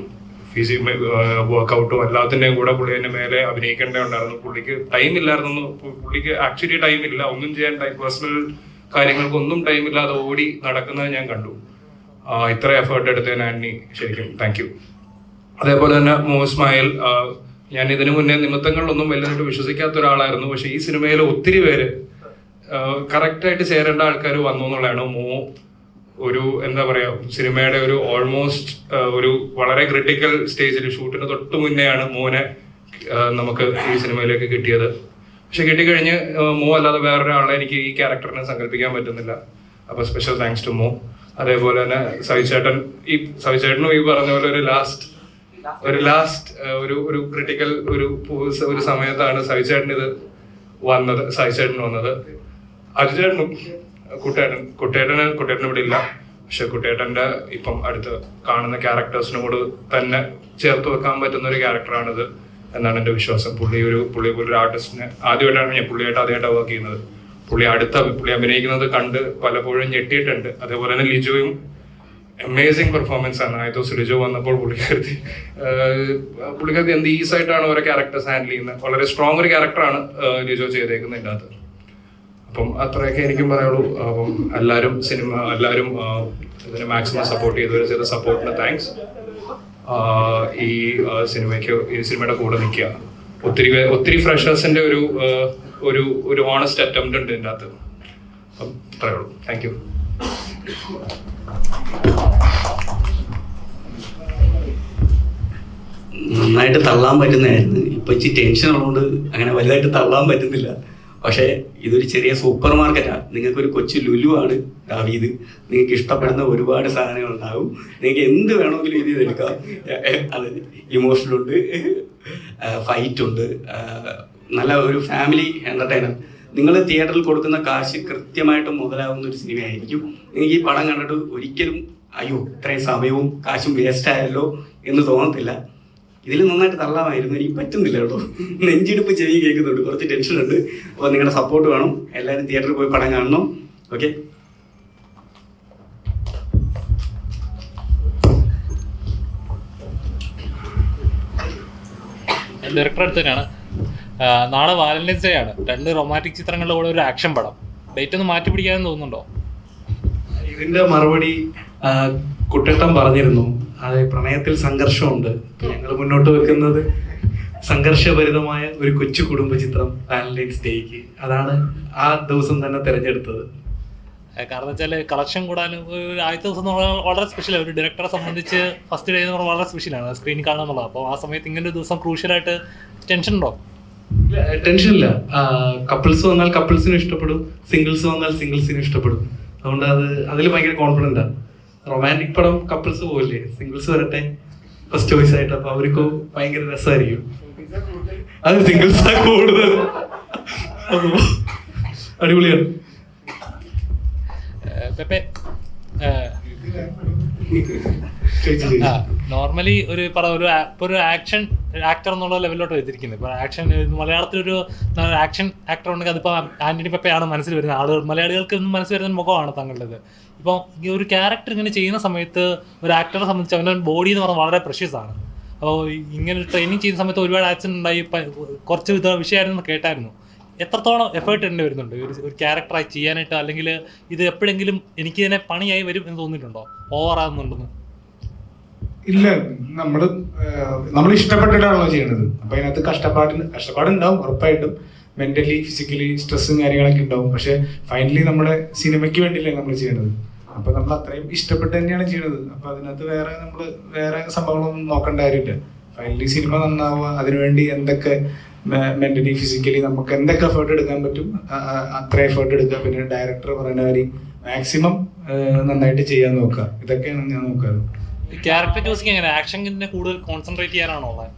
വർക്കൗട്ടും എല്ലാത്തിൻ്റെയും കൂടെ പുള്ളി അതിന്റെ മേലെ അഭിനയിക്കേണ്ടതുണ്ടായിരുന്നു. പുള്ളിക്ക് ടൈം ഇല്ലായിരുന്നു. പുള്ളിക്ക് ആക്ച്വലി ടൈം ഇല്ല, ഒന്നും ചെയ്യാൻ പേഴ്സണൽ കാര്യങ്ങൾക്കൊന്നും ടൈം ഇല്ലാതെ ഓടി നടക്കുന്നത് ഞാൻ കണ്ടു. ഇത്ര എഫേർട്ട് എടുത്തതിന് ആന്റണി ശരിക്കും താങ്ക് യു. അതേപോലെ തന്നെ ഇസ്മായിൽ ഞാൻ ഇതിനു മുന്നേ നിമിത്തങ്ങളിലൊന്നും വലുതായിട്ട് വിശ്വസിക്കാത്ത ഒരാളായിരുന്നു. പക്ഷെ ഈ സിനിമയിൽ ഒത്തിരി പേര് കറക്റ്റായിട്ട് ചേരേണ്ട ആൾക്കാർ വന്നു എന്നുള്ളതാണ്. ഒരു എന്താ പറയാ, സിനിമയുടെ ഒരു ഓൾമോസ്റ്റ് ഒരു വളരെ ക്രിട്ടിക്കൽ സ്റ്റേജിൽ ഷൂട്ടിന് തൊട്ട് മുന്നെയാണ് മോനെ നമുക്ക് ഈ സിനിമയിലേക്ക് കിട്ടിയത്. പക്ഷെ കിട്ടിക്കഴിഞ്ഞ് അല്ലാതെ വേറൊരാളെ എനിക്ക് ഈ ക്യാരക്ടറിനെ സങ്കല്പിക്കാൻ പറ്റുന്നില്ല. അപ്പൊ സ്പെഷ്യൽ താങ്ക്സ് ടു അതേപോലെ തന്നെ സവിചേട്ടനും ഈ പറഞ്ഞ പോലെ ഒരു ക്രിട്ടിക്കൽ ഒരു സമയത്താണ് സവിചേട്ടൻ വന്നത്. അജുചേട്ടനും കുട്ടേട്ടന് ഇവിടെ ഇല്ല. പക്ഷെ കുട്ടേട്ടന്റെ ഇപ്പം അടുത്ത് കാണുന്ന ക്യാരക്ടേഴ്സിനോട് തന്നെ ചേർത്ത് വെക്കാൻ പറ്റുന്ന ഒരു ക്യാരക്ടറാണിത് എന്നാണ് എൻ്റെ വിശ്വാസം. പുള്ളി പോലൊരു ആർട്ടിസ്റ്റിനെ ആദ്യമായിട്ടാണ് ഞാൻ പുള്ളിയായിട്ട് ആദ്യമായിട്ടാണ് വർക്ക് ചെയ്യുന്നത്. പുള്ളി അഭിനയിക്കുന്നത് കണ്ട് പലപ്പോഴും ഞെട്ടിയിട്ടുണ്ട്. അതേപോലെ തന്നെ ലിജോയും അമേസിങ് പെർഫോമൻസ് ആണ്. ആദ്യ ദിവസം ലിജോ വന്നപ്പോൾ പുള്ളിക്കാരത്തി എന്ത് ഈസായിട്ടാണ് ഓരോ ക്യാരക്ടേഴ്സ് ഹാൻഡിൽ ചെയ്യുന്നത്. വളരെ സ്ട്രോങ് ഒരു ക്യാരക്ടറാണ് ലിജോ ചെയ്തേക്കുന്നത് ഇതിൻ്റെ അകത്ത്. അപ്പം അത്രയൊക്കെ എനിക്കും പറയുള്ളൂ. അപ്പം എല്ലാവരും ഇതിനെ മാക്സിമം സപ്പോർട്ട് ചെയ്ത സപ്പോർട്ടിന് താങ്ക്സ്. ഈ സിനിമയുടെ കൂടെ നിൽക്കുക. ഒത്തിരി ഫ്രഷേഴ്സിന്റെ ഒരു ഓണസ്റ്റ് അറ്റംപ്റ്റ് ഉണ്ട് ഇതിൻ്റെ അകത്ത്. അപ്പം അത്രയേ ഉള്ളൂ. Thank you. നന്നായിട്ട് തള്ളാൻ പറ്റുന്നതായിരുന്നു. ഇപ്പം ഇച്ചിരി ടെൻഷൻ ഉള്ളതുകൊണ്ട് അങ്ങനെ വലുതായിട്ട് തള്ളാൻ പറ്റുന്നില്ല. പക്ഷേ ഇതൊരു ചെറിയ സൂപ്പർ മാർക്കറ്റാണ്. നിങ്ങൾക്കൊരു കൊച്ചു ലുലു ആണ് ദാവീദ്. നിങ്ങൾക്ക് ഇഷ്ടപ്പെടുന്ന ഒരുപാട് സാധനങ്ങളുണ്ടാകും. നിങ്ങൾക്ക് എന്ത് വേണമെങ്കിലും ഇത് എടുക്കാം. അത് ഇമോഷനുണ്ട്, ഫൈറ്റുണ്ട്, നല്ല ഒരു ഫാമിലി എൻ്റർടൈനർ. നിങ്ങൾ തിയേറ്ററിൽ കൊടുക്കുന്ന കാശ് കൃത്യമായിട്ട് മുതലാവുന്ന ഒരു സിനിമയായിരിക്കും. നിങ്ങൾക്ക് ഈ പടം കണ്ടിട്ട് ഒരിക്കലും അയ്യോ ഇത്രയും സമയവും കാശും വേസ്റ്റ് ആയല്ലോ എന്ന് തോന്നത്തില്ല. ഇതിൽ നന്നായിട്ട് തള്ളാമായിരുന്നു. എനിക്ക് പറ്റുന്നില്ല കേട്ടോ. നെഞ്ചിടിപ്പ് ചെവി കേൾക്കുന്നുണ്ട്, കുറച്ച് ടെൻഷനുണ്ട്. അപ്പോൾ നിങ്ങളുടെ സപ്പോർട്ട് വേണം. എല്ലാവരും തിയേറ്ററിൽ പോയി പടം കാണണം. ഓക്കെ. ഡയറക്ടർ അടുത്ത് തന്നെയാണ്. നാളെ വാലന്റൈൻസ് ഡേ ആണ്. 2 റൊമാൻറ്റിക് ചിത്രങ്ങളുടെ കൂടെ ഒരു ആക്ഷൻ പടം. ഡേറ്റ് ഒന്ന് മാറ്റി പിടിക്കാമെന്ന് തോന്നുന്നുണ്ടോ? ഇതിന്റെ മറുപടി കുട്ടേട്ടൻ പറഞ്ഞിരുന്നു. അത് പ്രണയത്തിൽ സംഘർഷമുണ്ട്. ഞങ്ങൾ മുന്നോട്ട് വെക്കുന്നത് സംഘർഷഭരിതമായ ഒരു കൊച്ചു കുടുംബ ചിത്രം വാലന്റൈൻസ് ഡേക്ക്. അതാണ് ആ ദിവസം തന്നെ തിരഞ്ഞെടുത്തത്. കാരണം വെച്ചാൽ കളക്ഷൻ കൂടാനും ആദ്യത്തെ ദിവസം വളരെ സ്പെഷ്യലാണ്. ഒരു ഡയറക്ടറെ സംബന്ധിച്ച് ഫസ്റ്റ് ഡേ എന്ന് പറഞ്ഞാൽ വളരെ സ്പെഷ്യലാണ് സ്ക്രീനിൽ കാണുക എന്നുള്ളത്. അപ്പോൾ ആ സമയത്ത് ഇങ്ങനെ ഒരു ദിവസം ക്രൂഷ്യലായിട്ട് ടെൻഷൻ ഉണ്ടോ? ടെൻഷനില്ല. കപ്പിൾസ് വന്നാൽ കപ്പിൾസിനും ഇഷ്ടപ്പെടും, സിംഗിൾസ് വന്നാൽ സിംഗിൾസിനും ഇഷ്ടപ്പെടും. അതുകൊണ്ട് അതിൽ ഭയങ്കര കോൺഫിഡൻ്റാണ്. റൊമാൻറ്റിക് പടം കപ്പിൾസ് പോവില്ലേ, സിംഗിൾസ് വരട്ടെ ഫസ്റ്റ് ചോയ്സ് ആയിട്ട്. അപ്പൊ അവർക്ക് ഭയങ്കര രസമായിരിക്കും. അത് സിംഗിൾസ് ആ കൂടുതൽ അടിപൊളിയാണ്. നോർമലി ഒരു ആക്ഷൻ ആക്ടർ എന്നുള്ള ലെവലിലോട്ട് എത്തിയിരിക്കുന്നത്. ഇപ്പോൾ ആക്ഷൻ മലയാളത്തിലൊരു ആക്ഷൻ ആക്ടർ ഉണ്ടെങ്കിൽ അതിപ്പോൾ ആന്റണി പെപ്പയാണ് മനസ്സിൽ വരുന്നത്. ആളുകൾ മലയാളികൾക്ക് ഒന്നും മനസ്സിൽ വരുന്ന മുഖമാണ് തങ്ങളുടേത്. ഇപ്പോൾ ഈ ഒരു ക്യാരക്ടർ ഇങ്ങനെ ചെയ്യുന്ന സമയത്ത് ഒരു ആക്ടറെ സംബന്ധിച്ച് അവൻ്റെ ബോഡി എന്ന് പറഞ്ഞാൽ വളരെ പ്രഷ്യസ് ആണ്. അപ്പോൾ ഇങ്ങനെ ട്രെയിനിങ് ചെയ്യുന്ന സമയത്ത് ഒരുപാട് ആക്സിഡന്റ് ഉണ്ടായി, കുറച്ച് വിഷയമായിരുന്നു കേട്ടായിരുന്നു. എത്രത്തോളം എഫേർട്ട് ഇടേണ്ടി വരുന്നുണ്ട് ഒരു ക്യാരക്ടറായി ചെയ്യാനായിട്ട്? അല്ലെങ്കിൽ ഇത് എപ്പോഴെങ്കിലും എനിക്ക് ഇതിനെ പണിയായി വരും എന്ന് തോന്നിയിട്ടുണ്ടോ? ഓവറാകുന്നുണ്ടെന്ന്? ഇല്ല, നമ്മൾ ഇഷ്ടപ്പെട്ടിട്ടാണല്ലോ ചെയ്യണത്. അപ്പൊ അതിനകത്ത് കഷ്ടപ്പാടുണ്ടാവും ഉറപ്പായിട്ടും. മെന്റലി ഫിസിക്കലി സ്ട്രെസ്സും കാര്യങ്ങളൊക്കെ ഉണ്ടാവും. പക്ഷെ ഫൈനലി നമ്മുടെ സിനിമയ്ക്ക് വേണ്ടിയില്ലേ നമ്മൾ ചെയ്യണത്. അപ്പൊ നമ്മൾ അത്രയും ഇഷ്ടപ്പെട്ട് തന്നെയാണ് ചെയ്യണത്. അപ്പൊ അതിനകത്ത് വേറെ സംഭവങ്ങളൊന്നും നോക്കേണ്ട കാര്യമില്ല. ഫൈനലി സിനിമ നന്നാവുക, അതിനുവേണ്ടി എന്തൊക്കെ മെന്റലി ഫിസിക്കലി നമുക്ക് എന്തൊക്കെ എഫേർട്ട് എടുക്കാൻ പറ്റും അത്ര എഫേർട്ട് എടുക്കുക. പിന്നെ ഡയറക്ടർ പറയുന്ന കാര്യം മാക്സിമം നന്നായിട്ട് ചെയ്യാൻ നോക്കുക. ഇതൊക്കെയാണ് ഞാൻ നോക്കാറ്. ക്യാരക്ടർ ചൂസിങ് എങ്ങനെ? ആക്ഷനെ കൂടുതൽ കോൺസെൻട്രേറ്റ് ചെയ്യാനാണോ ഉള്ളത്?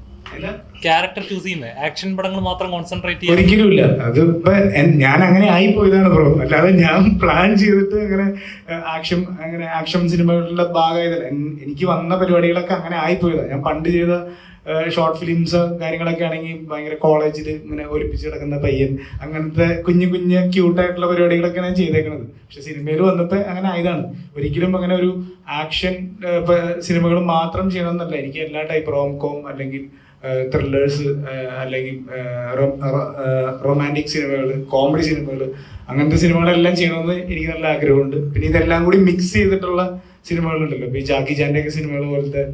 ക്യാരക്ടർ ചൂസ് ചെയ്യുന്നത് ആക്ഷൻ പടങ്ങൾ മാത്രം കോൺസെൻട്രേറ്റ് ചെയ്യാൻ ഒരിക്കലും ഇല്ല. അതിപ്പോ ഞാൻ അങ്ങനെ ആയിപ്പോയതാണ് ബ്രോ. അല്ലാതെ ഞാൻ പ്ലാൻ ചെയ്തിട്ട് അങ്ങനെ ആക്ഷൻ സിനിമകളുടെ ഭാഗമായതല്ല. എനിക്ക് വന്ന പരിപാടികളൊക്കെ അങ്ങനെ ആയിപ്പോയതാണ്. ഞാൻ പണ്ട് ചെയ്ത ഷോർട്ട് ഫിലിംസ് കാര്യങ്ങളൊക്കെ ആണെങ്കിൽ ഭയങ്കര കോളേജിൽ ഇങ്ങനെ ഒലിപ്പിച്ച് കിടക്കുന്ന പയ്യൻ, അങ്ങനത്തെ കുഞ്ഞു ക്യൂട്ടായിട്ടുള്ള പരിപാടികളൊക്കെയാണ് ഞാൻ ചെയ്തേക്കുന്നത്. പക്ഷെ സിനിമയിൽ വന്നപ്പോൾ അങ്ങനെ ആയതാണ്. ഒരിക്കലും അങ്ങനെ ഒരു ആക്ഷൻ സിനിമകൾ മാത്രം ചെയ്യണമെന്നല്ല. എനിക്ക് എല്ലാ ടൈപ്പ് റോംകോം അല്ലെങ്കിൽ ത്രില്ലേഴ്സ് അല്ലെങ്കിൽ റൊമാൻറ്റിക് സിനിമകൾ, കോമഡി സിനിമകൾ, അങ്ങനത്തെ സിനിമകളെല്ലാം ചെയ്യണമെന്ന് എനിക്ക് നല്ല ആഗ്രഹമുണ്ട്. പിന്നെ ഇതെല്ലാം കൂടി മിക്സ് ചെയ്തിട്ടുള്ള സിനിമകളുണ്ടല്ലോ. ഇപ്പോൾ ഈ ജാക്കി ചാൻ്റെ ഒക്കെ സിനിമകൾ പോലത്തെ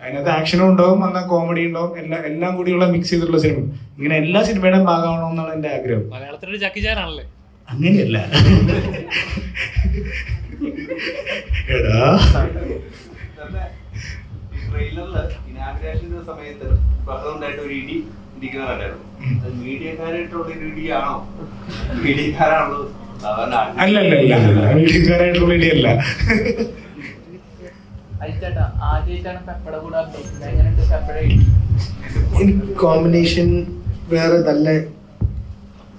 അതിനകത്ത് ആക്ഷനും ഉണ്ടാവും, എന്നാൽ കോമഡി ഉണ്ടാവും, എല്ലാം കൂടിയുള്ള മിക്സ് ചെയ്തിട്ടുള്ള സിനിമ. ഇങ്ങനെ എല്ലാ സിനിമയുടെയും ഭാഗമാവണമെന്നാണ് എൻ്റെ ആഗ്രഹം. മലയാളത്തിലൊരു ജാക്കി ചാൻ ആണല്ലേ? അങ്ങനെയല്ല എടാ, സമയത്ത് ബഹളമുണ്ടായിട്ട് ഒരു ഇടി ഇരിക്കുന്നവരായിരുന്നു. മീഡിയക്കാരായിട്ടുള്ള ഒരു ഇടിയാണോ? മീഡിയക്കാരാണല്ലോ അല്ലല്ല മീഡിയക്കാരായിട്ടുള്ള ഇടിയല്ല. എനിക്ക് കോമ്പിനേഷൻ വേറെ നല്ല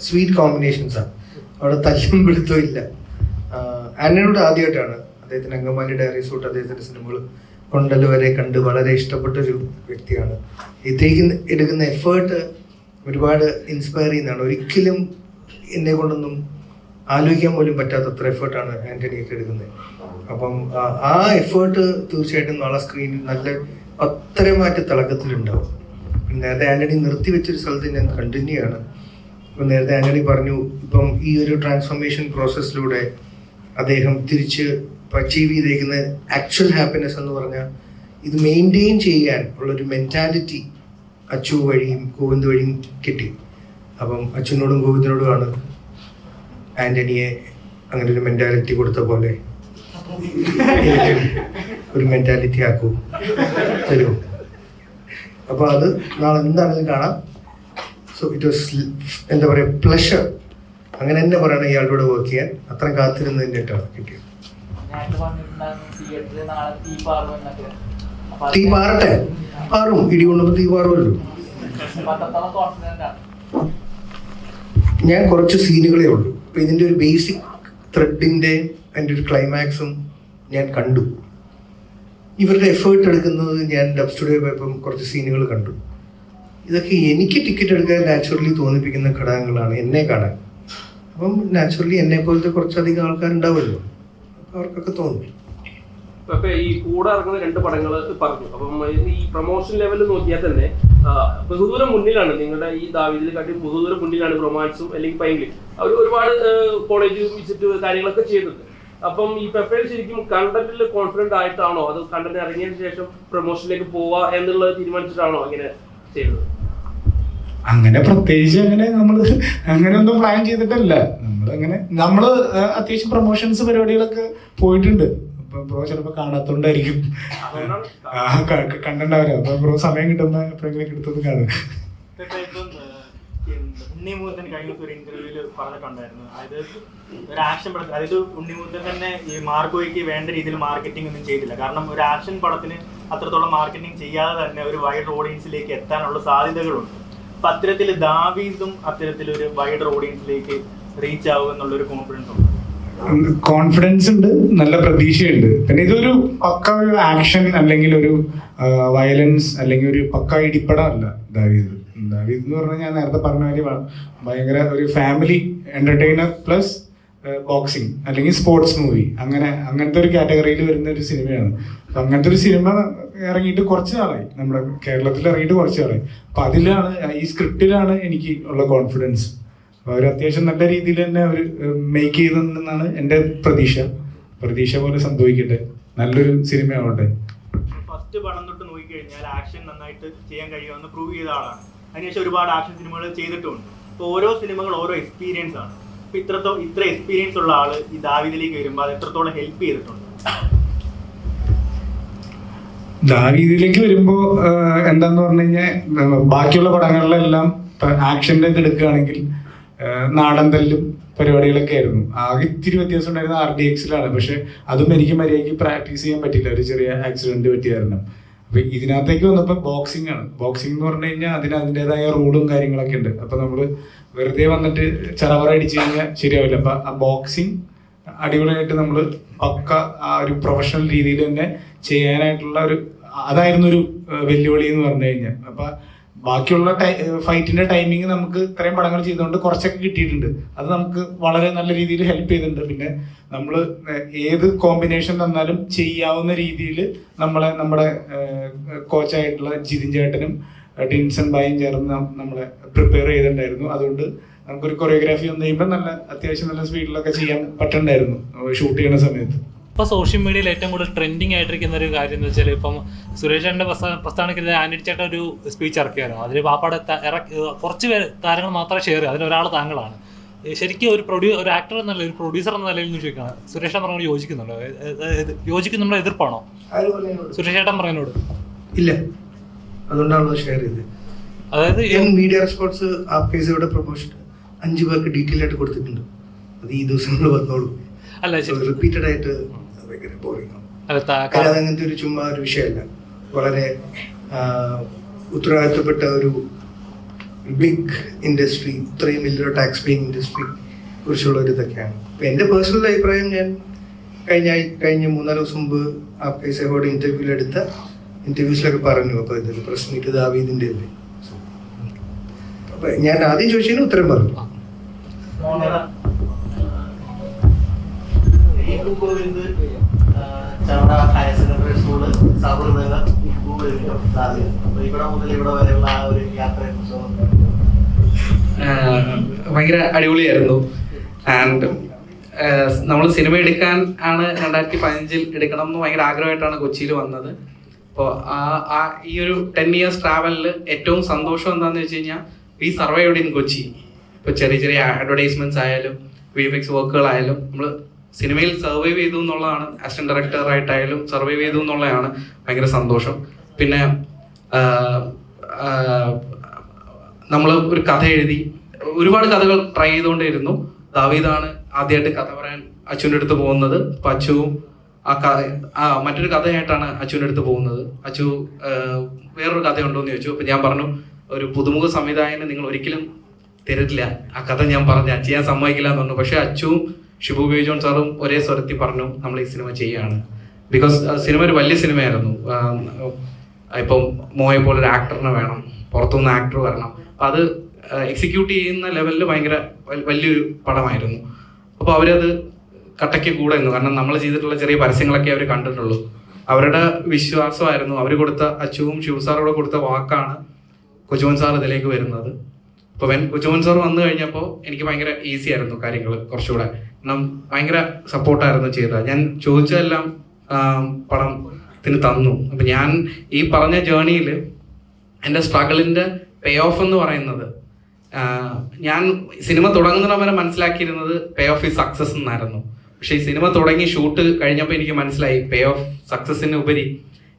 സ്വീറ്റ് കോമ്പിനേഷൻസാണ്. അവിടെ തല്ലും പിടുത്തവും ഇല്ല. ആന്റണിയോട് ആദ്യമായിട്ടാണ് അദ്ദേഹത്തിന് അങ്കമാലി ഡയറീസ് തൊട്ട് അദ്ദേഹത്തിൻ്റെ സിനിമകൾ കൊണ്ടല് വരെ കണ്ട് വളരെ ഇഷ്ടപ്പെട്ടൊരു വ്യക്തിയാണ്. ഇദ്ദേഹം എടുക്കുന്ന എഫേർട്ട് ഒരുപാട് ഇൻസ്പയർ ചെയ്യുന്നതാണ്. ഒരിക്കലും എന്നെ കൊണ്ടൊന്നും ആലോചിക്കാൻ പോലും പറ്റാത്തത്ര എഫേർട്ടാണ് ആന്റണിയൊക്കെ എടുക്കുന്നത്. അപ്പം ആ എഫേർട്ട് തീർച്ചയായിട്ടും നാളെ സ്ക്രീനിൽ നല്ല പത്തരമാറ്റ തിളക്കത്തിലുണ്ടാവും. നേരത്തെ ആന്റണി നിർത്തിവെച്ചൊരു സ്ഥലത്ത് ഞാൻ കണ്ടിന്യൂ ആണ്. ഇപ്പം നേരത്തെ ആന്റണി പറഞ്ഞു, ഇപ്പം ഈ ഒരു ട്രാൻസ്ഫോർമേഷൻ പ്രോസസ്സിലൂടെ അദ്ദേഹം തിരിച്ച് അച്ചീവ് ചെയ്തേക്കുന്ന ആക്ച്വൽ ഹാപ്പിനെസ് എന്ന് പറഞ്ഞാൽ ഇത് മെയിൻറ്റെയിൻ ചെയ്യാൻ ഉള്ളൊരു മെൻറ്റാലിറ്റി അച്ചു വഴിയും ഗോവിന്ദ് വഴിയും കിട്ടി. അപ്പം അച്ഛനോടും ഗോവിന്ദിനോടുമാണ് ആന്റണിയെ അങ്ങനെ ഒരു മെൻറ്റാലിറ്റി കൊടുത്ത പോലെ ഒരു മെൻറ്റാലിറ്റി ആക്കൂ, തരുമോ? അപ്പോൾ അത് നാളെ എന്താണെങ്കിലും കാണാം. സോ ഇറ്റ് വാസ് എന്താ പറയുക, പ്ലഷർ അങ്ങനെ തന്നെ പറയണം ഇയാളുടെ വർക്ക് ചെയ്യാൻ. അത്രയും കാത്തിരുന്നതിൻ്റെട്ടാണ് കിട്ടിയത്. തീ പാറട്ടെ, പാറും, ഇടി കൊണ്ടപ്പോൾ തീ പാറുമല്ലോ. ഞാൻ കുറച്ച് സീനുകളേ ഉള്ളൂ. അപ്പം ഇതിൻ്റെ ഒരു ബേസിക് ത്രെഡിൻ്റെ അതിൻ്റെ ഒരു ക്ലൈമാക്സും ഞാൻ കണ്ടു. ഇവരുടെ എഫേർട്ട് എടുക്കുന്നത് ഞാൻ ഡബ് സ്റ്റുഡിയോ പോയപ്പം കുറച്ച് സീനുകൾ കണ്ടു. ഇതൊക്കെ എനിക്ക് ടിക്കറ്റ് എടുക്കാൻ നാച്ചുറലി തോന്നിപ്പിക്കുന്ന ഘടകങ്ങളാണ് എന്നെ കാണാൻ. അപ്പം നാച്ചുറലി എന്നെ പോലത്തെ കുറച്ചധികം ആൾക്കാരുണ്ടാവുമല്ലോ, അവർക്കൊക്കെ തോന്നും. അപ്പൊ ഈ കൂടെ ഇറങ്ങുന്ന 2 പടങ്ങൾ പറഞ്ഞു. അപ്പം ഈ പ്രൊമോഷൻ ലെവലിൽ നോക്കിയാൽ തന്നെ ബഹുദൂരം മുന്നിലാണ് നിങ്ങളുടെ ഈ ദാവീദിൽ കാട്ടി ബഹുദൂരം മുന്നിലാണ് റൊമാൻസും അല്ലെങ്കിൽ പൈങ്കിളും. അവർ ഒരുപാട് കോളേജ് വിസിറ്റ് കാര്യങ്ങളൊക്കെ ചെയ്തിട്ടുണ്ട്. അപ്പം ഈ പെപ്പയിൽ ശരിക്കും കണ്ടന്റിൽ കോൺഫിഡന്റ് ആയിട്ടാണോ അത് കണ്ടന്റ് ഇറങ്ങിയതിനു ശേഷം പ്രൊമോഷനിലേക്ക് പോവാ എന്നുള്ളത് തീരുമാനിച്ചിട്ടാണോ അങ്ങനെ ചെയ്തത്? അങ്ങനെ പ്രത്യേകിച്ച് അങ്ങനെ ഒന്നും പ്ലാൻ ചെയ്തിട്ടല്ല. നമ്മള് അത്യാവശ്യം പ്രൊമോഷൻസ് പരിപാടികളൊക്കെ പോയിട്ടുണ്ട്. ബ്രോ ചിലപ്പോൾ കാണാത്തോണ്ടായിരിക്കും, കണ്ടിട്ടുണ്ടാവില്ല. അപ്പൊ ബ്രോ സമയം കിട്ടുന്ന എപ്പോഴെങ്കിലും എടുത്തത് കാണും. ഉണ്ണിമൂർത്തൻ കഴിഞ്ഞ ഒരു ഇന്റർവ്യൂവിൽ പറഞ്ഞിട്ടുണ്ടായിരുന്നു, അതായത് ഒരു ആക്ഷൻ പടത്തിൽ, അതായത് ഉണ്ണിമൂർത്തൻ തന്നെ ഈ മാർക്കോയ്ക്ക് വേണ്ട രീതിയിൽ മാർക്കറ്റിംഗ് ഒന്നും ചെയ്തില്ല. കാരണം ഒരു ആക്ഷൻ പടത്തിന് അത്രത്തോളം മാർക്കറ്റിംഗ് ചെയ്യാതെ തന്നെ ഒരു വൈഡ് ഓഡിയൻസിലേക്ക് എത്താനുള്ള സാധ്യതകളുണ്ട്. അപ്പൊ അത്തരത്തിൽ ദാവീദും അത്തരത്തിലൊരു വൈഡർ ഓഡിയൻസിലേക്ക് റീച്ച് ആവുക എന്നുള്ളൊരു കോൺഫിഡൻസ് ഉണ്ട്. കോൺഫിഡൻസ് ഉണ്ട്, നല്ല പ്രതീക്ഷയുണ്ട്. പിന്നെ ഇതൊരു പക്ക ഒരു ആക്ഷൻ അല്ലെങ്കിൽ ഒരു വയലൻസ് അല്ലെങ്കിൽ ഒരു പക്ക ഇടിപ്പടം അല്ല ദാവീദ്. ദാവീദ് എന്ന് പറഞ്ഞാൽ ഞാൻ നേരത്തെ പറഞ്ഞ കാര്യം ഭയങ്കര ഒരു ഫാമിലി എന്റർടൈനർ പ്ലസ് ബോക്സിങ് അല്ലെങ്കിൽ സ്പോർട്സ് മൂവി, അങ്ങനത്തെ ഒരു കാറ്റഗറിയിൽ വരുന്ന ഒരു സിനിമയാണ്. അപ്പൊ അങ്ങനത്തെ ഒരു സിനിമ ഇറങ്ങിയിട്ട് കുറച്ച് നാളായി, നമ്മുടെ കേരളത്തിൽ ഇറങ്ങിയിട്ട് കുറച്ച് നാളായി. അപ്പൊ അതിലാണ്, ഈ സ്ക്രിപ്റ്റിലാണ് എനിക്ക് ഉള്ള കോൺഫിഡൻസ്. അവർ അത്യാവശ്യം നല്ല രീതിയിൽ തന്നെ അവർ മേക്ക് ചെയ്തെന്നാണ് എൻ്റെ പ്രതീക്ഷ പോലെ സംഭവിക്കട്ടെ, നല്ലൊരു സിനിമയാവട്ടെ. ഫസ്റ്റ് പടം തൊട്ട് നോക്കിക്കഴിഞ്ഞാൽ ആക്ഷൻ നന്നായിട്ട് ചെയ്യാൻ കഴിയുമെന്ന് പ്രൂവ് ചെയ്ത ആളാണ്. അതിനുശേഷം ഒരുപാട് ആക്ഷൻ സിനിമകൾ ചെയ്തിട്ടുണ്ട്. അപ്പോൾ ഓരോ സിനിമകൾ ഓരോ എക്സ്പീരിയൻസ് ആണ്. അപ്പൊ ഇത്ര എക്സ്പീരിയൻസ് ഉള്ള ആള് ഈ ദാവീദിലേക്ക് വരുമ്പോൾ അത് എത്രത്തോളം ഹെൽപ്പ് ചെയ്തിട്ടുണ്ട്? ദാവീദിലേക്ക് വരുമ്പോ എന്താന്ന് പറഞ്ഞു കഴിഞ്ഞാൽ ബാക്കിയുള്ള പടങ്ങളിലെല്ലാം ആക്ഷൻ്റെ ഇത് എടുക്കുകയാണെങ്കിൽ നാടൻ തല്ലും പരിപാടികളൊക്കെ ആയിരുന്നു. ആകെ ഇത്തിരി വ്യത്യാസം ഉണ്ടായിരുന്ന RDXലാണ്. പക്ഷെ അതും എനിക്ക് മര്യാദയ്ക്ക് പ്രാക്ടീസ് ചെയ്യാൻ പറ്റില്ല, ഒരു ചെറിയ ആക്സിഡന്റ് പറ്റിയ കാരണം. അപ്പൊ ഇതിനകത്തേക്ക് വന്നപ്പോൾ ബോക്സിംഗ് ആണ്. ബോക്സിംഗ് എന്ന് പറഞ്ഞു കഴിഞ്ഞാൽ അതിൻ്റെതായ റൂളും കാര്യങ്ങളൊക്കെ ഉണ്ട്. അപ്പൊ നമ്മള് വെറുതെ വന്നിട്ട് ചറവറ അടിച്ചു കഴിഞ്ഞാൽ ശരിയാവില്ല. അപ്പൊ ആ ബോക്സിംഗ് അടിപൊളിയായിട്ട് നമ്മൾ പക്ക ആ ഒരു പ്രൊഫഷണൽ രീതിയിൽ തന്നെ ചെയ്യാനായിട്ടുള്ള അതായിരുന്നു ഒരു വെല്ലുവിളി എന്ന് പറഞ്ഞു കഴിഞ്ഞാൽ. അപ്പൊ ബാക്കിയുള്ള ഫൈറ്റിന്റെ ടൈമിങ് നമുക്ക് ഇത്രയും പടങ്ങൾ ചെയ്തുകൊണ്ട് കുറച്ചൊക്കെ കിട്ടിയിട്ടുണ്ട്. അത് നമുക്ക് വളരെ നല്ല രീതിയിൽ ഹെൽപ്പ് ചെയ്തിട്ടുണ്ട്. പിന്നെ നമ്മൾ ഏത് കോമ്പിനേഷൻ തന്നാലും ചെയ്യാവുന്ന രീതിയിൽ നമ്മുടെ കോച്ചായിട്ടുള്ള ജിതിൻ ചേട്ടനും ടിൻസൺ ബായും ചേർന്ന് നമ്മളെ പ്രിപ്പയർ ചെയ്തിട്ടുണ്ടായിരുന്നു. അതുകൊണ്ട് നമുക്കൊരു കൊറിയോഗ്രാഫി വന്നു കഴിയുമ്പോൾ അത്യാവശ്യം നല്ല സ്പീഡിലൊക്കെ ചെയ്യാൻ പറ്റണ്ടായിരുന്നു ഷൂട്ട് ചെയ്യുന്ന സമയത്ത്. ഇപ്പോൾ സോഷ്യൽ മീഡിയയിൽ ഏറ്റവും കൂടുതൽ ട്രെൻഡിങ് ആയിട്ടിരിക്കുന്ന ഒരു കാര്യം എന്ന് വെച്ചാൽ ഇപ്പം സുരേഷ് ചേട്ടൻ്റെ പ്രസ്ഥാനക്കെതിരെ ആന്റണി ചേട്ടൻ ഒരു സ്പീച്ച് ഇറക്കിയായിരുന്നു. അതിൽ പാപ്പാടെ കുറച്ച് പേര് താരങ്ങൾ മാത്രമേ ഷെയർ ചെയ്യൂ, അതിലൊരാൾ താങ്കളാണ്. ശരിക്കും ഒരു ആക്ടർ എന്നല്ല, ഒരു പ്രൊഡ്യൂസർ എന്ന നിലയിൽ നിന്ന് ചോദിക്കണം, സുരേഷ് ചേട്ടൻ പറഞ്ഞോട് യോജിക്കുന്നുണ്ടോ എതിർപ്പാണോ സുരേഷ് ചേട്ടൻ പറയുന്നോട്? ഇല്ല, അതുകൊണ്ടാണല്ലോ ഷെയർ ചെയ്തത്. അതായത് മീഡിയ റെസ്പോൺസ് ആ കേസോടെ പ്രൊമോഷൻ 5 പേർക്ക് ഡീറ്റെയിൽ ആയിട്ട് കൊടുത്തിട്ടുണ്ട്. അത് ഈ ദിവസങ്ങൾ വന്നോളൂ. അല്ല, റിപ്പീറ്റഡ് ആയിട്ട് ഭയങ്കര ബോറിംഗ് ആണ്. അല്ലാതെ അങ്ങനത്തെ ഒരു ചുമ്മാ ഒരു വിഷയമല്ല. വളരെ ഉത്തരവാദിത്തപ്പെട്ട ഒരു ബിഗ് ഇൻഡസ്ട്രി, ഇത്രയും വലിയൊരു ടാക്സ് പേയിങ് ഇൻഡസ്ട്രി കുറിച്ചുള്ള ഒരു ഇതൊക്കെയാണ്. അപ്പം എൻ്റെ പേഴ്സണൽ അഭിപ്രായം, ഞാൻ കഴിഞ്ഞ 3-4 ദിവസം മുമ്പ് ആ കേസോടെ ഇന്റർവ്യൂസിലൊക്കെ പറഞ്ഞു. അപ്പോൾ ഇതൊരു പ്രസ് മീറ്റ് ദാവീദിൻ്റെ അല്ലേ, അപ്പം ഞാൻ ആദ്യം ചോദിച്ചതിന് ഉത്തരം പറഞ്ഞു. ചവറ ഹയർ സെക്കൻഡറി സ്കൂള് സൗഹൃദങ്ങൾ ഇവിടെ മുതൽ ഇവിടെ വരെയുള്ള ആ ഒരു യാത്രയെ ഭയങ്കര അടിപൊളിയായിരുന്നു. ആൻഡ് നമ്മൾ സിനിമ എടുക്കാൻ ആണ് 2015 എടുക്കണം എന്ന് ഭയങ്കര ആഗ്രഹമായിട്ടാണ് കൊച്ചിയിൽ വന്നത്. അപ്പോൾ ഈ ഒരു 10 years ട്രാവലിൽ ഏറ്റവും സന്തോഷം എന്താണെന്ന് വെച്ച് കഴിഞ്ഞാൽ വി സർവൈവ്ഡ് ഇൻ കൊച്ചി. ഇപ്പോൾ ചെറിയ ചെറിയ അഡ്വർടൈസ്മെന്റ്സ് ആയാലും VFX വർക്കുകളായാലും നമ്മൾ സിനിമയിൽ സർവൈവ് ചെയ്തു എന്നുള്ളതാണ്. അസിസ്റ്റന്റ് ഡയറക്ടറായിട്ടായാലും സർവൈവ് ചെയ്തു എന്നുള്ളതാണ് ഭയങ്കര സന്തോഷം. പിന്നെ നമ്മൾ ഒരു കഥ എഴുതി, ഒരുപാട് കഥകൾ ട്രൈ ചെയ്തുകൊണ്ടിരുന്നു. ദാവീദാണ് ആദ്യമായിട്ട് കഥ പറയാൻ അച്ചുവിൻ്റെ അടുത്ത് പോകുന്നത്. അപ്പം അച്ചുവും മറ്റൊരു കഥയായിട്ടാണ് അച്ചുവിൻ്റെ അടുത്ത് പോകുന്നത്. അച്ചു വേറൊരു കഥയുണ്ടോ എന്ന് ചോദിച്ചു. അപ്പം ഞാൻ പറഞ്ഞു, ഒരു പുതുമുഖ സംവിധായകനെ നിങ്ങൾ ഒരിക്കലും തരില്ല, ആ കഥ ഞാൻ ചെയ്യാൻ സമ്മതിക്കില്ല എന്ന് പറഞ്ഞു. പക്ഷെ അച്ചുവും ഷിബു ബേബി ജോൺ സാറും ഒരേ സ്വരത്തിൽ പറഞ്ഞു, നമ്മൾ ഈ സിനിമ ചെയ്യാണ്. ബിക്കോസ് സിനിമ ഒരു വലിയ സിനിമയായിരുന്നു. ഇപ്പം മോയെ പോലെ ഒരു ആക്ടറിനെ വേണം, പുറത്തുനിന്ന് ആക്ടർ വരണം. അപ്പം അത് എക്സിക്യൂട്ട് ചെയ്യുന്ന ലെവലിൽ ഭയങ്കര വലിയൊരു പടമായിരുന്നു. അപ്പോൾ അവരത് കട്ടയ്ക്ക് കൂടെ നിന്നു. കാരണം നമ്മൾ ചെയ്തിട്ടുള്ള ചെറിയ പരസ്യങ്ങളൊക്കെ അവർ കണ്ടിട്ടുള്ളൂ. അവരുടെ വിശ്വാസമായിരുന്നു. അവർ കൊടുത്ത, അച്ചുവും ഷിബു സാറോട് കൊടുത്ത വാക്കാണ് കൊച്ചുമോൻ സാർ ഇതിലേക്ക് വരുന്നത്. അപ്പോൾ കൊച്ചുമോൻ സാർ വന്നു കഴിഞ്ഞപ്പോൾ എനിക്ക് ഭയങ്കര ഈസി ആയിരുന്നു കാര്യങ്ങൾ കുറച്ചുകൂടെ. കാരണം ഭയങ്കര സപ്പോർട്ടായിരുന്നു ചെയ്തത്. ഞാൻ ചോദിച്ചതെല്ലാം പടത്തിന് തന്നു. അപ്പം ഞാൻ ഈ പറഞ്ഞ ജേർണിയിൽ എൻ്റെ സ്ട്രഗിളിൻ്റെ പേ ഓഫ് എന്ന് പറയുന്നത്, ഞാൻ സിനിമ തുടങ്ങുന്ന വരെ മനസ്സിലാക്കിയിരുന്നത് പേ ഓഫ് ഈ സക്സസ് എന്നായിരുന്നു. പക്ഷേ ഈ സിനിമ തുടങ്ങി ഷൂട്ട് കഴിഞ്ഞപ്പോൾ എനിക്ക് മനസ്സിലായി പേ ഓഫ് സക്സസിന് ഉപരി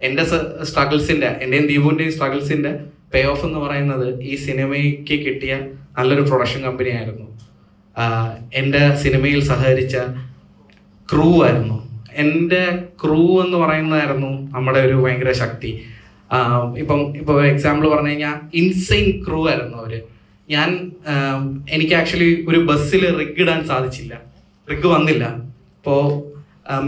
എൻ്റെ സ്ട്രഗിൾസിൻ്റെ, എൻ്റെയും ദീപുവിൻ്റെയും സ്ട്രഗിൾസിൻ്റെ പേ ഓഫ് എന്ന് പറയുന്നത് ഈ സിനിമയ്ക്ക് കിട്ടിയ നല്ലൊരു പ്രൊഡക്ഷൻ കമ്പനിയായിരുന്നു. എൻ്റെ സിനിമയിൽ സഹകരിച്ച ക്രൂ ആയിരുന്നു. എൻ്റെ ക്രൂ എന്ന് പറയുന്നതായിരുന്നു നമ്മുടെ ഒരു ഭയങ്കര ശക്തി. ഇപ്പോൾ എക്സാമ്പിൾ പറഞ്ഞു കഴിഞ്ഞാൽ ഇൻസൈൻ ക്രൂ ആയിരുന്നു അവർ. എനിക്ക് ആക്ച്വലി ഒരു ബസ്സിൽ റിഗ് ഇടാൻ സാധിച്ചില്ല, റിഗ് വന്നില്ല. ഇപ്പോൾ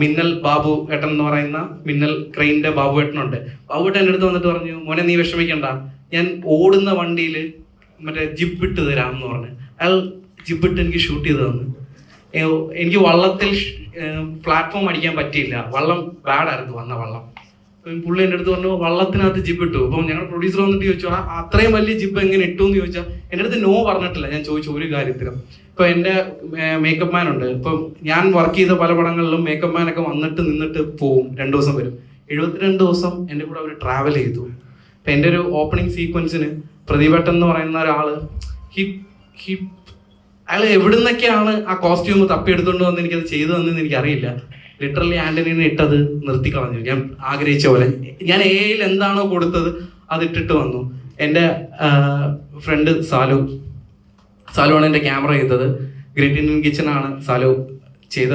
മിന്നൽ ബാബു ഏട്ടൻ എന്ന് പറയുന്ന മിന്നൽ ക്രെയിനിന്റെ ബാബു ഏട്ടനുണ്ട്. ബാബു ഏട്ടൻ എൻ്റെ അടുത്ത് വന്നിട്ട് പറഞ്ഞു, മോനെ നീ വിഷമിക്കണ്ട, ഞാൻ ഓടുന്ന വണ്ടിയിൽ മറ്റേ ജിപ്പിട്ട് തരാമെന്ന് പറഞ്ഞു. അയാൾ ജിപ്പിട്ട് എനിക്ക് ഷൂട്ട് ചെയ്ത് തന്നു. എനിക്ക് വള്ളത്തിൽ പ്ലാറ്റ്ഫോം അടിക്കാൻ പറ്റിയില്ല, വള്ളം ബാഡായിരുന്നു വന്ന വള്ളം. പുള്ളി എൻ്റെ അടുത്ത് പറഞ്ഞു വള്ളത്തിനകത്ത് ജിപ്പ് ഇട്ടു. അപ്പം ഞങ്ങൾ പ്രൊഡ്യൂസർ വന്നിട്ട് ചോദിച്ചു, അത്രയും വലിയ ജിപ്പ് എങ്ങനെ ഇട്ടു എന്ന് ചോദിച്ചാൽ എൻ്റെ അടുത്ത് നോ പറഞ്ഞിട്ടില്ല. ഞാൻ ചോദിച്ചു ഒരു കാര്യത്തിലും. ഇപ്പം എൻ്റെ മേക്കപ്പ് മാൻ ഉണ്ട്. ഇപ്പം ഞാൻ വർക്ക് ചെയ്ത പല പടങ്ങളിലും മേക്കപ്പ് മാനൊക്കെ വന്നിട്ട് നിന്നിട്ട് പോവും, 2 ദിവസം വരും. 72 ദിവസം എൻ്റെ കൂടെ അവർ ട്രാവൽ ചെയ്തു. ഇപ്പം എൻ്റെ ഒരു ഓപ്പണിംഗ് സീക്വൻസിന് പ്രദീപേട്ടൻ എന്ന് പറയുന്ന ഒരാൾ അയാൾ എവിടുന്നൊക്കെയാണ് ആ കോസ്റ്റ്യൂം തപ്പിയെടുത്തുകൊണ്ട് വന്ന് എനിക്കത് ചെയ്തു തന്നെന്ന് എനിക്കറിയില്ല. ലിറ്ററലി ആന്റണീനെ ഇട്ടത് നിർത്തിക്കളഞ്ഞു. ഞാൻ ആഗ്രഹിച്ച പോലെ ഞാൻ എയിൽ എന്താണോ കൊടുത്തത് അത് ഇട്ടിട്ട് വന്നു. എൻ്റെ ഫ്രണ്ട് സാലുവാണ് എൻ്റെ ക്യാമറ ചെയ്തത്. ഗ്രേറ്റ് ഇന്ത്യൻ കിച്ചൺ ആണ് സാലു ചെയ്ത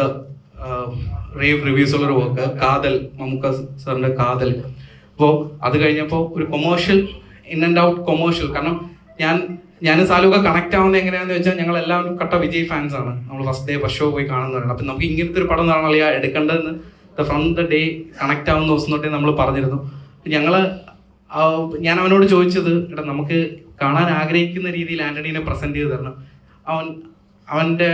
റേവ് റിവ്യൂസ് ഉള്ളൊരു വർക്ക്. കാതൽ, മമ്മൂക്ക സാറിൻ്റെ കാതൽ. അപ്പോൾ അത് കഴിഞ്ഞപ്പോൾ ഒരു commercial, in and out commercial. കാരണം ഞാൻ സാലുവൊക്കെ കണക്ട് ആവുന്നത് എങ്ങനെയാണെന്ന് വെച്ചാൽ ഞങ്ങൾ എല്ലാവരും കട്ട വിജയ് ഫാൻസ് ആണ്. നമ്മൾ ഫസ്റ്റ് ഡേ ഫസ്റ്റ് ഷോ പോയി കാണുന്നതാണ്. അപ്പം നമുക്ക് ഇങ്ങനത്തെ ഒരു പടം എന്നാണല്ലോ എടുക്കേണ്ടതെന്ന് ഫ്രം ദ ഡേ കണക്ട് ആവുന്ന ദിവസം തൊട്ടേ നമ്മൾ പറഞ്ഞിരുന്നു. ഞാൻ അവനോട് ചോദിച്ചത്, എടാ നമുക്ക് കാണാൻ ആഗ്രഹിക്കുന്ന രീതിയിൽ ആന്റണീനെ പ്രസന്റ് ചെയ്ത് തരണം. അവൻ്റെ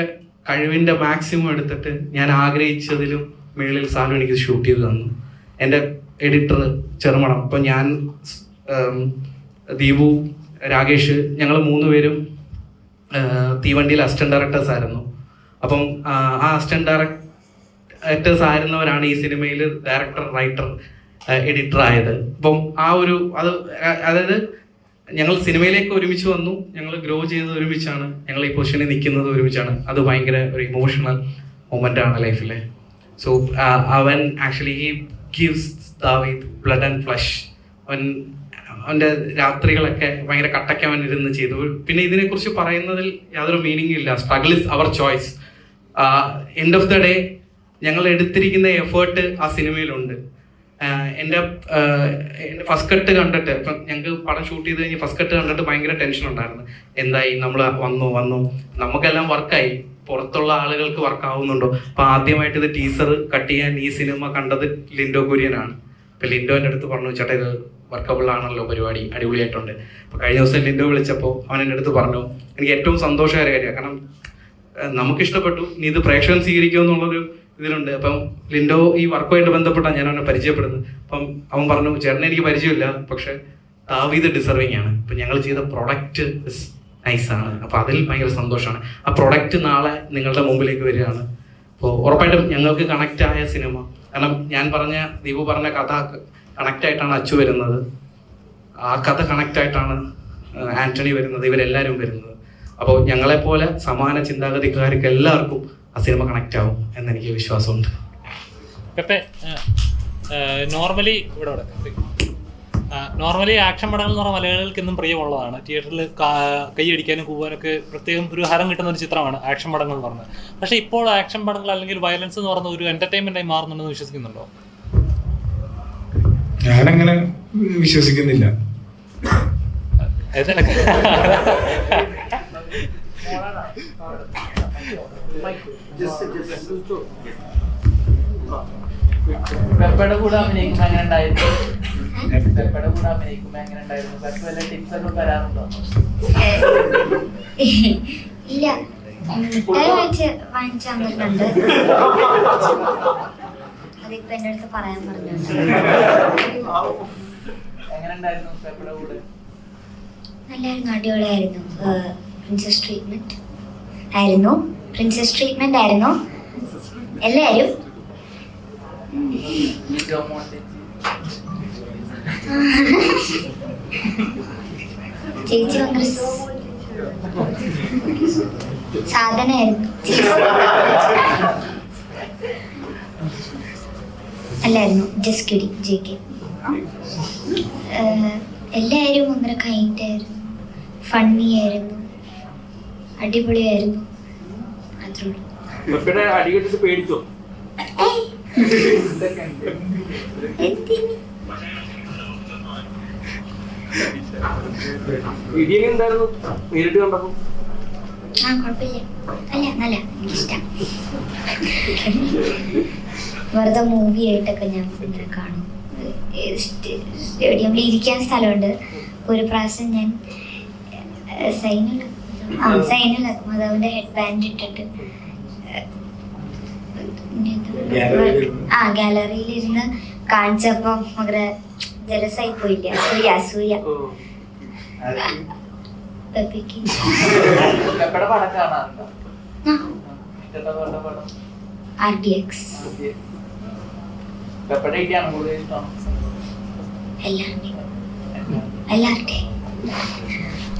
കഴിവിൻ്റെ മാക്സിമം എടുത്തിട്ട് ഞാൻ ആഗ്രഹിച്ചതിലും മേളിൽ സാലു എനിക്ക് ഷൂട്ട് ചെയ്ത് തന്നു. എൻ്റെ എഡിറ്റർ ചെറുമണം. അപ്പം ഞാൻ, ദീപു, രാകേഷ്, ഞങ്ങൾ 3 പേരും തീവണ്ടിയിൽ അസിസ്റ്റന്റ് ഡയറക്ടേഴ്സ് ആയിരുന്നു. അപ്പം ആ അസിസ്റ്റന്റ് ആക്ടേഴ്സ് ആയിരുന്നവരാണ് ഈ സിനിമയിൽ ഡയറക്ടർ, റൈറ്റർ, എഡിറ്റർ ആയത്. അപ്പം അതായത് ഞങ്ങൾ സിനിമയിലേക്ക് ഒരുമിച്ച് വന്നു, ഞങ്ങൾ ഗ്രോ ചെയ്തത് ഒരുമിച്ചാണ്, ഞങ്ങൾ ഈ പൊസിഷനിൽ നിൽക്കുന്നത് ഒരുമിച്ചാണ്. അത് ഭയങ്കര ഒരു ഇമോഷണൽ മൊമെൻ്റ് ആണ് ലൈഫിലെ. സോ അവൻ ആക്ച്വലി ഹി ഗിവ്സ് ദാവീദ് ബ്ലഡ് ആൻഡ് ഫ്ലഷ്. അവൻ്റെ രാത്രികളൊക്കെ ഭയങ്കര കട്ടയ്ക്ക് അവൻ ഇരുന്ന് ചെയ്തു. പിന്നെ ഇതിനെക്കുറിച്ച് പറയുന്നതിൽ യാതൊരു മീനിങ് ഇല്ല. Struggle is our choice. End of the day ഞങ്ങൾ എടുത്തിരിക്കുന്ന എഫേർട്ട് ആ സിനിമയിലുണ്ട്. എൻ്റെ ഫസ്റ്റ് കട്ട് കണ്ടിട്ട്, ഇപ്പം ഞങ്ങൾക്ക് പടം ഷൂട്ട് ചെയ്ത് കഴിഞ്ഞ് ഫസ്റ്റ് കട്ട് കണ്ടിട്ട് ഭയങ്കര ടെൻഷൻ ഉണ്ടായിരുന്നു. എന്തായി, നമ്മൾ വന്നു നമുക്കെല്ലാം വർക്കായി, പുറത്തുള്ള ആളുകൾക്ക് വർക്ക് ആവുന്നുണ്ടോ? അപ്പം ആദ്യമായിട്ട് ഇത് ടീസർ കട്ട് ചെയ്യാൻ ഈ സിനിമ കണ്ടത് ലിൻഡോ കുര്യനാണ്. അപ്പം ലിൻഡോൻ്റെ അടുത്ത് പറഞ്ഞു, ചേട്ടാ ഇത് വർക്കബിൾ ആണല്ലോ, പരിപാടി അടിപൊളിയായിട്ടുണ്ട്. അപ്പോൾ കഴിഞ്ഞ ദിവസം ലിൻഡോ വിളിച്ചപ്പോൾ അവൻ എൻ്റെ അടുത്ത് പറഞ്ഞു, എനിക്ക് ഏറ്റവും സന്തോഷകര കാര്യമാണ്, കാരണം നമുക്കിഷ്ടപ്പെട്ടു, ഇനി ഇത് പ്രേക്ഷകൻ സ്വീകരിക്കുമെന്നുള്ളൊരു ഇതിലുണ്ട്. അപ്പം ലിൻഡോ ഈ വർക്കുമായിട്ട് ബന്ധപ്പെട്ടാണ് ഞാൻ അവനെ പരിചയപ്പെടുന്നത്. അപ്പം അവൻ പറഞ്ഞു, ചേട്ടനെ എനിക്ക് പരിചയമില്ല, പക്ഷെ ദാവീദ് ഡിസർവിങ് ആണ്. അപ്പം ഞങ്ങൾ ചെയ്ത പ്രൊഡക്റ്റ് നൈസാണ്. അപ്പോൾ അതിൽ ഭയങ്കര സന്തോഷമാണ്. ആ പ്രൊഡക്റ്റ് നാളെ നിങ്ങളുടെ മുമ്പിലേക്ക് വരികയാണ്. അപ്പോൾ ഉറപ്പായിട്ടും ഞങ്ങൾക്ക് കണക്റ്റ് ആയ സിനിമ, കാരണം ദീപു പറഞ്ഞ കഥ കണക്റ്റ് ആയിട്ടാണ് അച്ചു വരുന്നത്, ആ കഥ കണക്റ്റ് ആയിട്ടാണ് ആന്റണി വരുന്നത്, ഇവരെല്ലാവരും വരുന്നത്. അപ്പോൾ ഞങ്ങളെപ്പോലെ സമാന ചിന്താഗതിക്കാർക്ക് എല്ലാവർക്കും ആ സിനിമ കണക്റ്റ് ആവും എന്നെനിക്ക് വിശ്വാസമുണ്ട്. നോർമലി ആക്ഷൻ പടങ്ങൾ എന്ന് പറഞ്ഞാൽ മലയാളികൾക്ക് എന്നും പ്രിയമുള്ളതാണ്. തിയേറ്ററിൽ കൈയടിക്കാനും കൂവാനൊക്കെ പ്രത്യേകം ഒരു ഹരം കിട്ടുന്ന ഒരു ചിത്രമാണ് ആക്ഷൻ പടങ്ങൾ എന്ന് പറഞ്ഞത്. പക്ഷേ ഇപ്പോൾ ആക്ഷൻ പടങ്ങൾ അല്ലെങ്കിൽ വയലൻസ് എന്ന് പറയുന്ന ഒരു എന്റർടൈൻമെന്റായി മാറുന്നുണ്ടെന്ന് വിശ്വസിക്കുന്നുണ്ടോ? ഞാനങ്ങനെ വിശ്വസിക്കുന്നില്ല. പെപ്പയുടെ കൂടെ അഭിനയിക്കുമ്പോ എങ്ങനെ ഉണ്ടായിരുന്നു? പെപ്പയുടെ കൂടെ അഭിനയിക്കുമ്പോ എങ്ങനെ ഉണ്ടായിരുന്നു? പെപ്പ വല്ല ടിപ്സ് ഒക്കെ തരാറുണ്ടോ? ഇല്ല, വാങ്ങിച്ചു തന്നിട്ടുണ്ട്. അതിപ്പോ എന്റെ അടുത്ത് പറയാൻ പറഞ്ഞിട്ടുണ്ട്. എങ്ങനെ ഉണ്ടായിരുന്നു പെപ്പയുടെ കൂടെ? നല്ലായിരുന്നു, അടിപൊളിയായിരുന്നു. പ്രിൻസസ് ട്രീറ്റ്മെന്റ് ആയിരുന്നു. എല്ലാരും ചേച്ചി ഭയങ്കര സാധനമായിരുന്നു. അല്ലായിരുന്നു ജസ്കിടി JK. എല്ലാവരും ഭയങ്കര കൈൻഡായിരുന്നു, ഫണ്ണി ആയിരുന്നു, അടിപൊളിയായിരുന്നു. അടി കേട്ടിട്ട് പേടിച്ചോ? ഇടിയൊക്കെ എന്തായിരുന്നു നേരിട്ട് കണ്ടപ്പോ? കുഴപ്പമില്ല, നല്ല എനിക്കിഷ്ടം. വെറുതെ മൂവി ആയിട്ടൊക്കെ ഞാൻ ഇങ്ങനെ കാണും. സ്റ്റേഡിയമിൽ ഇരിക്കാൻ സ്ഥലമുണ്ട്. ഒരു പ്രാവശ്യം ഞാൻ സൈനുൽ അഹമ്മദ് ഹെഡ് ബാൻഡ് ഇട്ടിട്ട് ഗാലറിയിൽ ഇരുന്ന് കാണിച്ചപ്പോ ഭയങ്കര ജലസായി പോയില്ല. അസൂയ പെപ്പയ്ക്ക്. RDX എല്ലാവരുടെയും.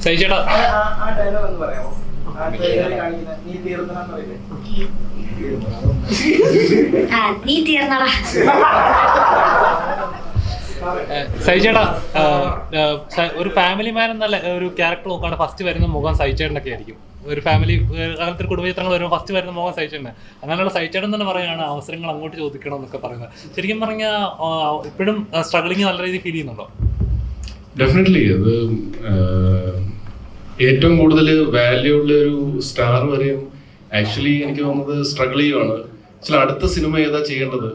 സഹിച്ചേട്ടാ നീ തീർന്നടാ. സഹിച്ചേട്ടാ, ഒരു ഫാമിലി മാൻ എന്നല്ല ഒരു ക്യാരക്ടർ നോക്കുകയാണ് ഫസ്റ്റ് വരുന്ന മുഖം സഹിച്ചേട്ടനൊക്കെ ആയിരിക്കും. ഒരു ഫാമിലി അങ്ങനത്തെ ഒരു കുടുംബ ചിത്രങ്ങൾ വരുമ്പോൾ ഫസ്റ്റ് വരുന്ന മുഖം സഹിച്ചേട്ടൻ. അങ്ങനെയുള്ള സഹിച്ചേട്ടൻ തന്നെ പറയുകയാണ് അവസരങ്ങൾ അങ്ങോട്ട് ചോദിക്കണം എന്നൊക്കെ പറയുന്നത്. ശരിക്കും പറഞ്ഞാൽ ഇപ്പോഴും സ്ട്രഗിളിങ് നല്ല രീതിയിൽ ഫീൽ ചെയ്യുന്നുണ്ടോ? ഡെഫിനറ്റ്ലി. അത് ഏറ്റവും കൂടുതൽ വാല്യൂ ഉള്ള ഒരു സ്റ്റാർ വരെയും ആക്ച്വലി എനിക്ക് തോന്നുന്നത് സ്ട്രഗിൾ ചെയ്യുവാണ്. ചില അടുത്ത സിനിമ ഏതാ ചെയ്യേണ്ടത്,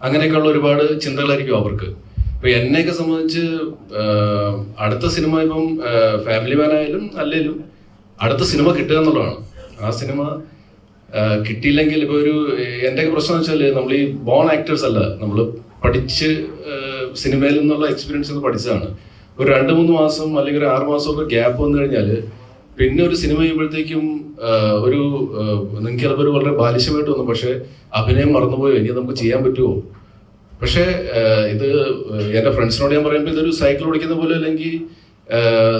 അങ്ങനെയൊക്കെയുള്ള ഒരുപാട് ചിന്തകളായിരിക്കും അവർക്ക്. ഇപ്പൊ എന്നെയൊക്കെ സംബന്ധിച്ച് അടുത്ത സിനിമ ഇപ്പം ഫാമിലി മാൻ ആയാലും അല്ലെങ്കിലും അടുത്ത സിനിമ കിട്ടുക എന്നുള്ളതാണ്. ആ സിനിമ കിട്ടിയില്ലെങ്കിൽ ഇപ്പൊ എന്റെയൊക്കെ പ്രശ്നം എന്ന് വെച്ചാൽ നമ്മൾ ഈ ബോൺ ആക്ടേഴ്സ് അല്ല, നമ്മൾ പഠിച്ച് സിനിമയിൽ നിന്നുള്ള എക്സ്പീരിയൻസ് പഠിച്ചതാണ്. ഒരു 2-3 മാസം അല്ലെങ്കിൽ ഒരു 6 മാസമൊക്കെ ഗ്യാപ്പ് വന്നു കഴിഞ്ഞാൽ പിന്നെ ഒരു സിനിമ ചെയ്യുമ്പോഴത്തേക്കും ഒരു നിങ്ങൾക്ക് ചിലപ്പോൾ ഒരു വളരെ ബാലിശ്യമായിട്ട് തോന്നും, പക്ഷേ അഭിനയം മറന്നുപോയോ, ഇനി നമുക്ക് ചെയ്യാൻ പറ്റുമോ? പക്ഷേ ഇത് എൻ്റെ ഫ്രണ്ട്സിനോട് ഞാൻ പറയുമ്പോൾ ഇതൊരു സൈക്കിൾ ഓടിക്കുന്ന പോലെ, അല്ലെങ്കിൽ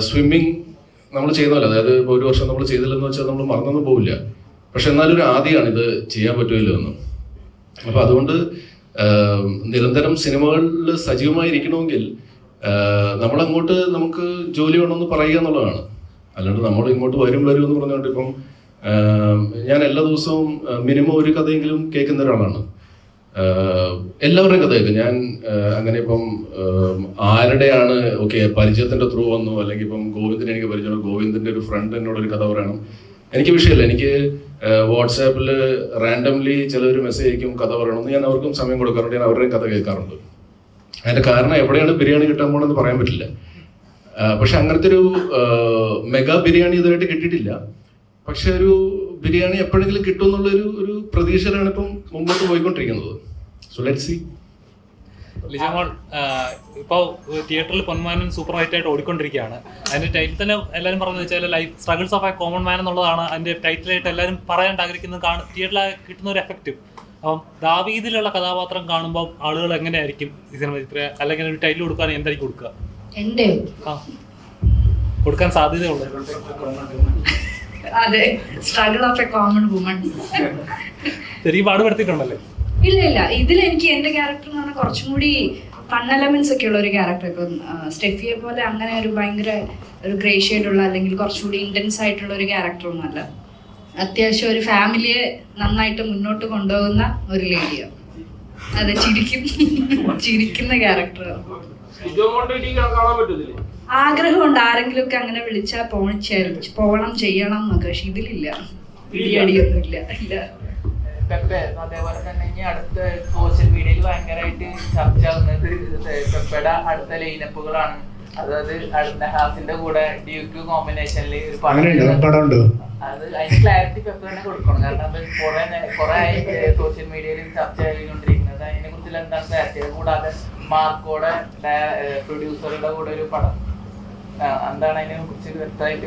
സ്വിമ്മിങ് നമ്മൾ ചെയ്യുന്നതല്ല. അതായത് ഇപ്പോൾ ഒരു വർഷം നമ്മൾ ചെയ്തില്ലെന്ന് വെച്ചാൽ നമ്മൾ മറന്നൊന്നും പോവില്ല. പക്ഷെ എന്നാലും ഒരു ആദ്യമാണ് ഇത് ചെയ്യാൻ പറ്റുമല്ലോ എന്ന്. അപ്പോൾ അതുകൊണ്ട് നിരന്തരം സിനിമകളിൽ സജീവമായിരിക്കണമെങ്കിൽ നമ്മളങ്ങോട്ട് നമുക്ക് ജോലി വേണമെന്ന് പറയുക എന്നുള്ളതാണ്. അല്ലാണ്ട് നമ്മൾ ഇങ്ങോട്ട് വരും എന്ന് പറഞ്ഞുകൊണ്ട് ഇപ്പം ഞാൻ എല്ലാ ദിവസവും മിനിമം ഒരു കഥയെങ്കിലും കേൾക്കുന്ന ഒരാളാണ്. എല്ലാവരുടെയും കഥ കേൾക്കും ഞാൻ. അങ്ങനെ ഇപ്പം ആരുടെയാണ് ഓക്കെ പരിചയത്തിൻ്റെ ത്രൂ വന്നു, അല്ലെങ്കിൽ ഇപ്പം ഗോവിന്ദനെ എനിക്ക് പരിചയമാണ്, ഗോവിന്ദൻ്റെ ഒരു ഫ്രണ്ട് എന്നോടൊരു കഥ പറയണം, എനിക്ക് വിഷയമില്ല. എനിക്ക് വാട്സാപ്പിൽ റാൻഡംലി ചിലർ മെസ്സേജ് അയക്കും കഥ പറയണമെന്ന്. ഞാൻ അവർക്കും സമയം കൊടുക്കാറുണ്ട്, ഞാൻ അവരുടെയും കഥ കേൾക്കാറുണ്ട്. അതിൻ്റെ കാരണം എവിടെയാണ് ബിരിയാണി കിട്ടാൻ പോകണമെന്ന് പറയാൻ പറ്റില്ല. പക്ഷെ അങ്ങനത്തെ ഒരു മെഗാ ബിരിയാണി ഇതുമായിട്ട് കിട്ടിയിട്ടില്ല. പക്ഷെ ഒരു ബിരിയാണി എപ്പോഴെങ്കിലും കിട്ടും എന്നുള്ളൊരു ഒരു പ്രതീക്ഷയിലാണ് ഇപ്പം മുമ്പോട്ട് പോയിക്കൊണ്ടിരിക്കുന്നത്. So let's see. ലിജമോൾ ഇപ്പോൾ തിയേറ്ററിൽ പൊന്മാനൻ സൂപ്പർ ഹൈറ്റായിട്ട് ഓടിക്കൊണ്ടിരിക്കുകയാണ്. അതിൻ്റെ ടൈറ്റിൽ തന്നെ എല്ലാവരും പറഞ്ഞതെന്ന് വെച്ചാൽ life struggles of A common man എന്നുള്ളതാണ് അതിൻ്റെ ടൈറ്റിലായിട്ട് എല്ലാവരും പറയാൻ ആഗ്രഹിക്കുന്നത്. തിയേറ്ററിൽ കിട്ടുന്ന ഒരു എഫക്റ്റും. അപ്പം ദാവീദിലുള്ള കഥാപാത്രം കാണുമ്പോൾ ആളുകൾ എങ്ങനെയായിരിക്കും ഈ സിനിമ അല്ലെങ്കിൽ ഒരു ടൈറ്റിൽ കൊടുക്കാൻ എന്തായിരിക്കും കൊടുക്കുക? കൊടുക്കാൻ സാധ്യതയുള്ളത് അതെ, struggle of A common woman. ശരിക്കും പാടുപെടുത്തിട്ടുണ്ടല്ലേ? ഇല്ല, ഇതിൽ എനിക്ക് എന്റെ ക്യാരക്ടർ എന്ന് പറഞ്ഞാൽ കുറച്ചും കൂടി ഫൺ എലമെന്റ്സ് ഒക്കെ ഉള്ള ഒരു ക്യാരക്ടർ. ഇപ്പം സ്റ്റെഫിയെ പോലെ അങ്ങനെ ഒരു ഭയങ്കര ഒരു ഗ്രേ ഷെയ്ഡുള്ള അല്ലെങ്കിൽ കുറച്ചുകൂടി ഇന്റൻസ് ആയിട്ടുള്ള ഒരു ക്യാരക്ടറൊന്നും അല്ല. അത്യാവശ്യം ഒരു ഫാമിലിയെ നന്നായിട്ട് മുന്നോട്ട് കൊണ്ടുപോകുന്ന ഒരു ലേഡിയാണ്. അതെ, ചിരിക്കുന്ന ക്യാരക്ടർ. ആഗ്രഹമുണ്ട് ആരെങ്കിലും ഒക്കെ അങ്ങനെ വിളിച്ചാൽ പോകണം ചെയ്യണം എന്നൊക്കെ, പക്ഷെ ഇതിലില്ല, പിടിയടിയൊന്നും ഇല്ല. അതേപോലെ തന്നെ ഇനി അടുത്ത സോഷ്യൽ മീഡിയയിൽ ഭയങ്കരമായിട്ട് ചർച്ച ആവുന്നത് പെപ്പയുടെ അടുത്ത ലൈനപ്പുകളാണ്. അതായത് ഹാസിന്റെ കൂടെ ഡ്യൂക്ക് കോമ്പിനേഷനിൽ ഒരു പടം. അത് അതിന് ക്ലാരിറ്റി പെപ്പ തന്നെ കൊടുക്കണം. കാരണം അത് കുറെ സോഷ്യൽ മീഡിയയിൽ ചർച്ച ചെയ്തുകൊണ്ടിരിക്കുന്നത്. അതിനെ കുറിച്ചുള്ള എന്താണ് ക്ലാരിറ്റി? കൂടാതെ മാർക്കോടെ പ്രൊഡ്യൂസറുടെ കൂടെ ഒരു പടം, എന്താണ് അതിനെ കുറിച്ച് വ്യക്തമായിട്ട്?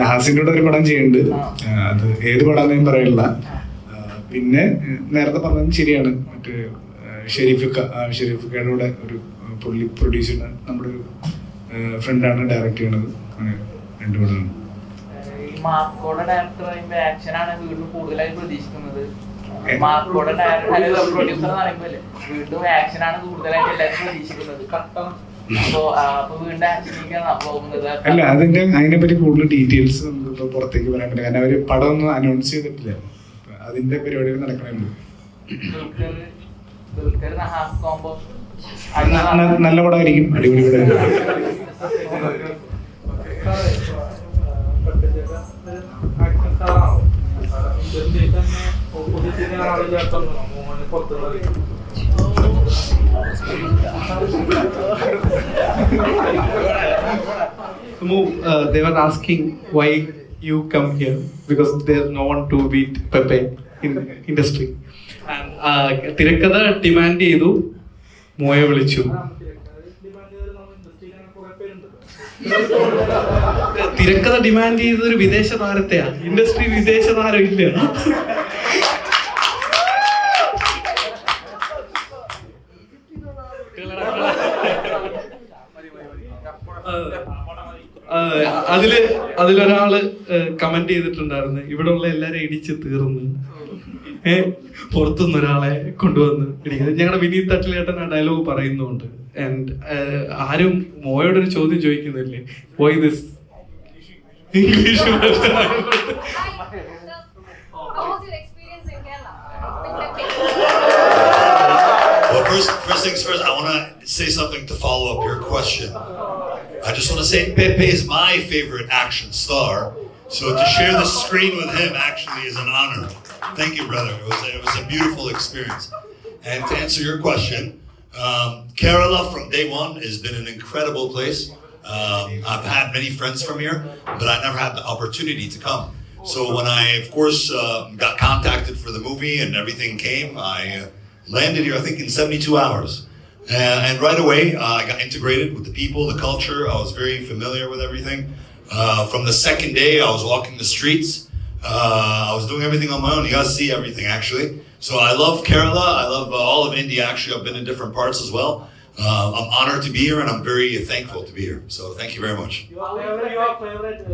ഹാസിന്റെ കൂടെ ഒരു പടം ചെയ്യുന്നുണ്ട്. അത് ഏത് പടാന്ന് ഞാൻ പറയില്ല. പിന്നെ നേരത്തെ പറഞ്ഞത് ശരിയാണ്, മറ്റേ ഷെരീഫിക്കയുടെ കൂടെ ഒരു പുള്ളി പ്രൊഡ്യൂസ് ചെയ്യുന്ന നമ്മുടെ ഒരു ഫ്രണ്ടാണ് ഡയറക്റ്റ് ചെയ്യണത്. അങ്ങനെ രണ്ടു പടമാണ്. മാർക്കോടെ ഡയറക്ടർ പറയുമ്പോൾ ആക്ഷനാണ് വീണ്ടും കൂടുതലായി പ്രതീക്ഷിക്കുന്നത്. മാർക്കോടെ പ്രൊഡ്യൂസർ എന്ന് പറയുമ്പോൾ വീണ്ടും ആക്ഷനാണ് കൂടുതലായിട്ട് എല്ലാവരും പ്രതീക്ഷിക്കുന്നത്. അല്ല, അതിനെ പറ്റി കൂടുതൽ ഡീറ്റെയിൽസ് നമുക്ക് പുറത്തേക്ക് പറയാൻ പറ്റില്ല. കാരണം അവര് പടം ഒന്നും അനൗൺസ് ചെയ്തിട്ടില്ല. അതിന്റെ പരിപാടികൾ നടക്കണുണ്ട്. നല്ല പടമായിരിക്കും, അടിപൊളി പടമായിരിക്കും. They were asking why you come here, because there's no one to beat Pepe in industry. And തിരക്കഥ ഡിമാൻഡ് ചെയ്തു, മോയെ വിളിച്ചു. തിരക്കഥ ഡിമാൻഡ് ചെയ്തത് ഒരു വിദേശ താരത്തെയാണ്. ഇൻഡസ്ട്രി വിദേശ താരം ഇല്ല. അതിലൊരാള് കമന്റ് ചെയ്തിട്ടുണ്ടായിരുന്നു, ഇവിടെ ഉള്ള എല്ലാരും ഇടിച്ച് തീർന്ന് പുറത്തുനിന്ന് ഒരാളെ കൊണ്ടുവന്ന് ഇടിക്കുന്നത്. ഞങ്ങളുടെ വിനീത് തട്ടിലേട്ടൻ ആ ഡയലോഗ് പറയുന്നുണ്ട്. ആൻഡ് ആരും മോയോടൊരു ചോദ്യം ചോദിക്കുന്നില്ലേ, why this English? Well, first things first, I want to say something to follow up your question. I just want to say Pepe is my favorite action star, so to share the screen with him actually is an honor. Thank you, brother. It was a beautiful experience. And to answer your question, Kerala from day one has been an incredible place. I've had many friends from here, but I never had the opportunity to come. So when I, of course, got contacted for the movie and everything came, I landed here, I think, in 72 hours. And right away, I got integrated with the people, the culture. I was very familiar with everything. From the second day, I was walking the streets. I was doing everything on my own. You guys see everything, actually. So I love Kerala. I love all of India. Actually, I've been in different parts as well. I'm honored to be here, and I'm very thankful to be here. So thank you very much. Your favorite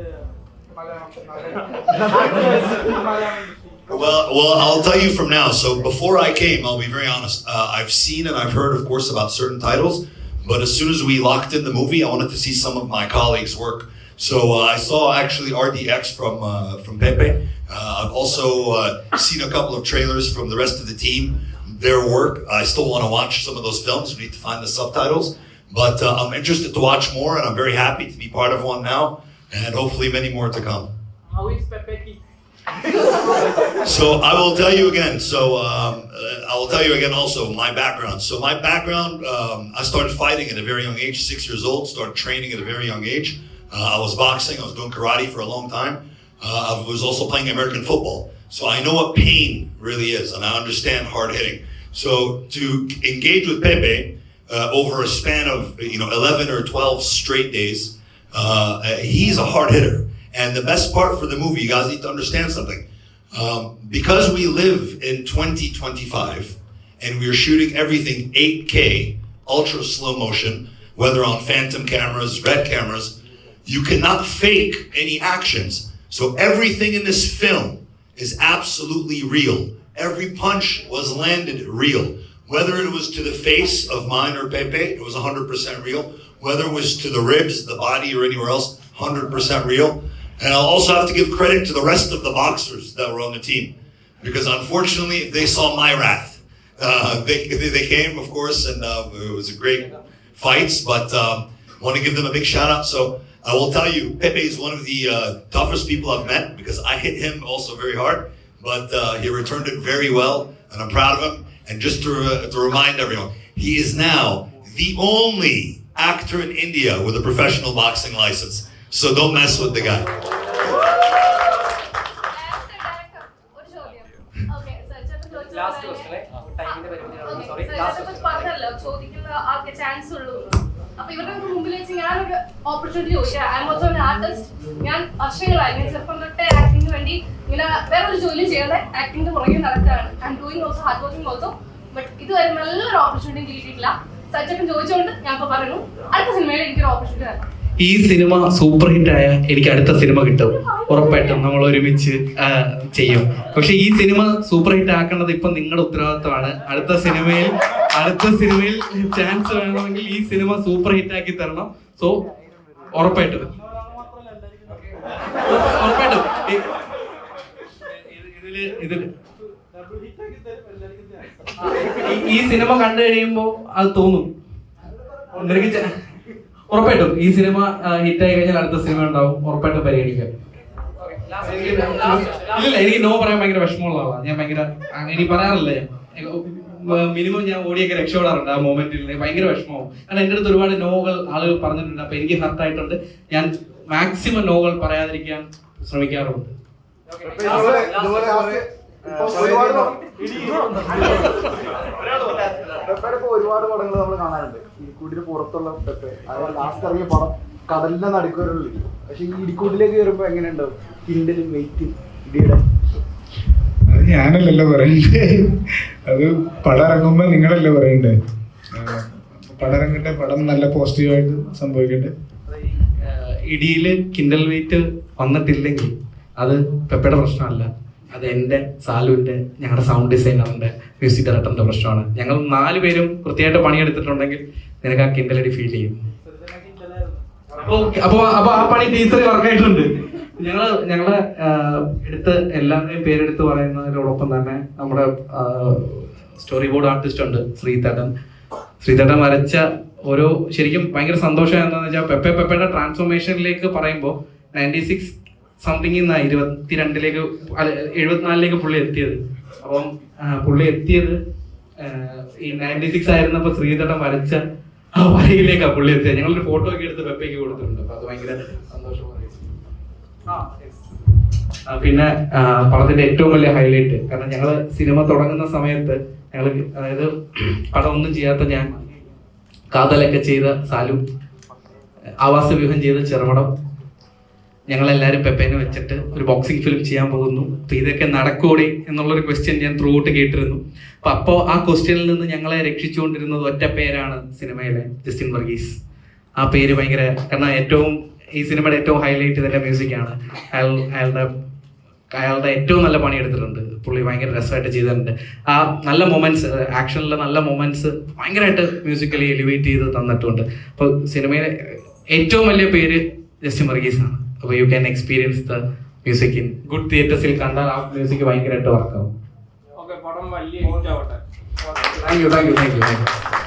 Well, I'll tell you from now. So before I came, I'll be very honest. I've seen and I've heard, of course, about certain titles. But as soon as we locked in the movie, I wanted to see some of my colleagues' work. So I saw actually RDX from Pepe. I've also seen a couple of trailers from the rest of the team, their work. I still want to watch some of those films. We need to find the subtitles. But I'm interested to watch more, and I'm very happy to be part of one now, and hopefully many more to come. How is Pepe? So I will tell you again. I will tell you again also my background. So my background, I started fighting at a very young age, 6 years old, started training at a very young age. I was boxing, I was doing karate for a long time. I was also playing American football. So I know what pain really is, and I understand hard hitting. So to engage with Pepe over a span of 11 or 12 straight days, he's a hard hitter. And the best part for the movie, you guys need to understand something. Because we live in 2025 and we're shooting everything 8K, ultra slow motion, whether on phantom cameras, red cameras, you cannot fake any actions. So everything in this film is absolutely real. Every punch was landed real. Whether it was to the face of mine or Pepe, it was 100% real. Whether it was to the ribs, the body, or anywhere else, 100% real. And I'll also have to give credit to the rest of the boxers that were on the team, because unfortunately they saw my wrath. They came, of course, and it was a great fights, but I want to give them a big shout out. So I will tell you, Pepe is one of the toughest people I've met, because I hit him also very hard, but he returned it very well, and I'm proud of him. And just to remind everyone, he is now the only actor in India with a professional boxing license. So don't mess with the guy. അപ്പൊ ഇവരുടെ മുമ്പിൽ വെച്ച് ഞാനൊരു opportunity ചോദിക്കാം. I am also an artist. ഞാൻ വർഷങ്ങളായി ഞാൻ ചെറുപ്പം തൊട്ടേ ആക്ടിങ്ങിന് വേണ്ടി ഇങ്ങനെ വേറൊരു ജോലി ചെയ്യാതെ ആക്ടിങ്ങിന്റെ പുറകെ നടക്കുകയാണ്. I am doing also hard working also. But ഇതുവരെ നല്ലൊരു ഓപ്പർച്യൂണിറ്റി കിട്ടിയിട്ടില്ല. സച്ചേട്ടൻ ചോദിച്ചുകൊണ്ട് ഞാൻ ഇപ്പൊ പറയുന്നു, അടുത്ത സിനിമയിൽ എനിക്കൊരു ഓപ്പർച്യൂണിറ്റി തരണം. ഈ സിനിമ സൂപ്പർ ഹിറ്റ് ആയ എനിക്ക് അടുത്ത സിനിമ കിട്ടും, ഉറപ്പായിട്ടും നമ്മൾ ഒരുമിച്ച് ചെയ്യും. പക്ഷെ ഈ സിനിമ സൂപ്പർ ഹിറ്റ് ആക്കേണ്ടത് ഇപ്പൊ നിങ്ങളുടെ ഉത്തരവാദിത്തമാണ്. അടുത്ത സിനിമയിൽ ചാൻസ് വേണമെങ്കിൽ ഈ സിനിമ സൂപ്പർ ഹിറ്റ് ആക്കി തരണം. സോ ഉറപ്പായിട്ടും ഈ സിനിമ കണ്ടു കഴിയുമ്പോ അത് തോന്നും. ഉറപ്പായിട്ടും ഈ സിനിമ ഹിറ്റായി കഴിഞ്ഞാൽ അടുത്ത സിനിമ ഉണ്ടാവും, ഉറപ്പായിട്ടും പരിഗണിക്കാം. ഇല്ല, എനിക്ക് നോ പറയാൻ ഭയങ്കര വിഷമമുള്ള ആളാണ് ഞാൻ. എനിക്ക് പറയാറില്ല, മിനിമം ഞാൻ ഓടിയൊക്കെ രക്ഷപ്പെടാറുണ്ട് ആ മൊമെന്റിൽ. ഭയങ്കര വിഷമവും, കാരണം എൻ്റെ അടുത്ത് ഒരുപാട് നോകൾ ആളുകൾ പറഞ്ഞിട്ടുണ്ട്. അപ്പൊ എനിക്ക് ഹർട്ടായിട്ടുണ്ട്. ഞാൻ മാക്സിമം നോകൾ പറയാതിരിക്കാൻ ശ്രമിക്കാറുണ്ട്. ഒരുപാട് പടങ്ങൾ നമ്മൾ കാണാറുണ്ട്. ഇടിക്കൂട്ടിന് പുറത്തുള്ള പെപ്പെ, അതായത് ലാസ്റ്റ് ഇറങ്ങിയ പടം കടലിന്റെ നടുക്കുവരുള്ള ഇടി. പക്ഷെ ഈ ഇടിക്കൂട്ടിലേക്ക് കയറുമ്പോ എങ്ങനെ ഉണ്ടാവും കിൻഡലും വെയിറ്റും ഇടിയുടെ? അത് ഞാനല്ലല്ലോ പറയണ്ടേ, അത് പടം ഇറങ്ങുമ്പോ നിങ്ങളല്ലേ പറയണ്ടേ. പടം ഇറങ്ങട്ടെ, പടം നല്ല പോസിറ്റീവായിട്ട് സംഭവിക്കട്ടെ. ഇടിയില് കിൻഡൽ വെയിറ്റ് വന്നിട്ടില്ലെങ്കിൽ അത് പെപ്പയുടെ പ്രശ്നമല്ല, അത് എൻ്റെ, സാലുവിൻ്റെ, ഞങ്ങളുടെ സൗണ്ട് ഡിസൈനറിൻ്റെ, മ്യൂസിക് ഡയറക്ടറിൻ്റെ പ്രശ്നമാണ്. ഞങ്ങൾ 4 പേരും കൃത്യമായിട്ട് പണിയെടുത്തിട്ടുണ്ടെങ്കിൽ നിനക്ക് ആ കിൻഡലടി ഫീൽ ചെയ്യും. അപ്പോൾ ആ പണി ടീച്ചറിൽ വർക്കായിട്ടുണ്ട്. ഞങ്ങളെ എടുത്ത് എല്ലാവരുടെയും പേരെടുത്ത് പറയുന്നതിനോടൊപ്പം തന്നെ നമ്മുടെ സ്റ്റോറി ബോർഡ് ആർട്ടിസ്റ്റ് ഉണ്ട് ശ്രീതേട്ടൻ വരച്ച ഓരോ, ശരിക്കും ഭയങ്കര സന്തോഷം എന്താണെന്ന് വെച്ചാൽ പെപ്പയുടെ ട്രാൻസ്ഫോർമേഷനിലേക്ക് പറയുമ്പോൾ 96 സംതിങ് 22ലേക്ക് 74ലേക്ക് പുള്ളി എത്തിയത്. അപ്പം പുള്ളി എത്തിയത് ഈ 96 ആയിരുന്നപ്പോ ശ്രീധരൻ വരച്ച ആ വരയിലേക്കാണ് പുള്ളി എത്തിയത്. ഞങ്ങളൊരു ഫോട്ടോ ഒക്കെ എടുത്ത് പെപ്പയ്ക്ക് കൊടുത്തിട്ടുണ്ട്. അപ്പൊ അത് ഭയങ്കര സന്തോഷമാണ്. പിന്നെ പടത്തിന്റെ ഏറ്റവും വലിയ ഹൈലൈറ്റ്, കാരണം ഞങ്ങള് സിനിമ തുടങ്ങുന്ന സമയത്ത് അതായത് പടം ഒന്നും ചെയ്യാത്ത ഞാൻ കാതലൊക്കെ ചെയ്ത സാലു, ആവാസ വ്യൂഹം ചെയ്ത ചെറുപടം, ഞങ്ങളെല്ലാവരും പെപ്പേനെ വെച്ചിട്ട് ഒരു ബോക്സിംഗ് ഫിലിം ചെയ്യാൻ പോകുന്നു. അപ്പോൾ ഇതൊക്കെ നടക്കൂടെ എന്നുള്ളൊരു ക്വസ്റ്റ്യൻ ഞാൻ ത്രൂ ഔട്ട് കേട്ടിരുന്നു. അപ്പോൾ ആ ക്വസ്റ്റ്യനിൽ നിന്ന് ഞങ്ങളെ രക്ഷിച്ചുകൊണ്ടിരുന്നത് ഒറ്റ പേരാണ് സിനിമയിലെ ജസ്റ്റിൻ വർഗീസ്. ആ പേര് ഭയങ്കര, കാരണം ഈ സിനിമയുടെ ഏറ്റവും ഹൈലൈറ്റ് ഇതിൻ്റെ മ്യൂസിക്കാണ്. അയാളുടെ ഏറ്റവും നല്ല പണി എടുത്തിട്ടുണ്ട് പുള്ളി, ഭയങ്കര രസമായിട്ട് ചെയ്തിട്ടുണ്ട്. ആ നല്ല മൊമെന്റ്സ്, ആക്ഷനിലെ നല്ല മൊമെന്റ്സ് ഭയങ്കരമായിട്ട് മ്യൂസിക്കലി എലിവേറ്റ് ചെയ്ത് തന്നിട്ടുണ്ട്. അപ്പോൾ സിനിമയിലെ ഏറ്റവും വലിയ പേര് ജസ്റ്റിൻ വർഗീസ് ആണ്. അപ്പോൾ you can experience the music in good തിയേറ്റേഴ്സിൽ കണ്ടാൽ ആ മ്യൂസിക് ഭയങ്കരമായിട്ട് വർക്കാവും. പടം വലിയ ഹിറ്റ് ആവട്ടെ. Thank U.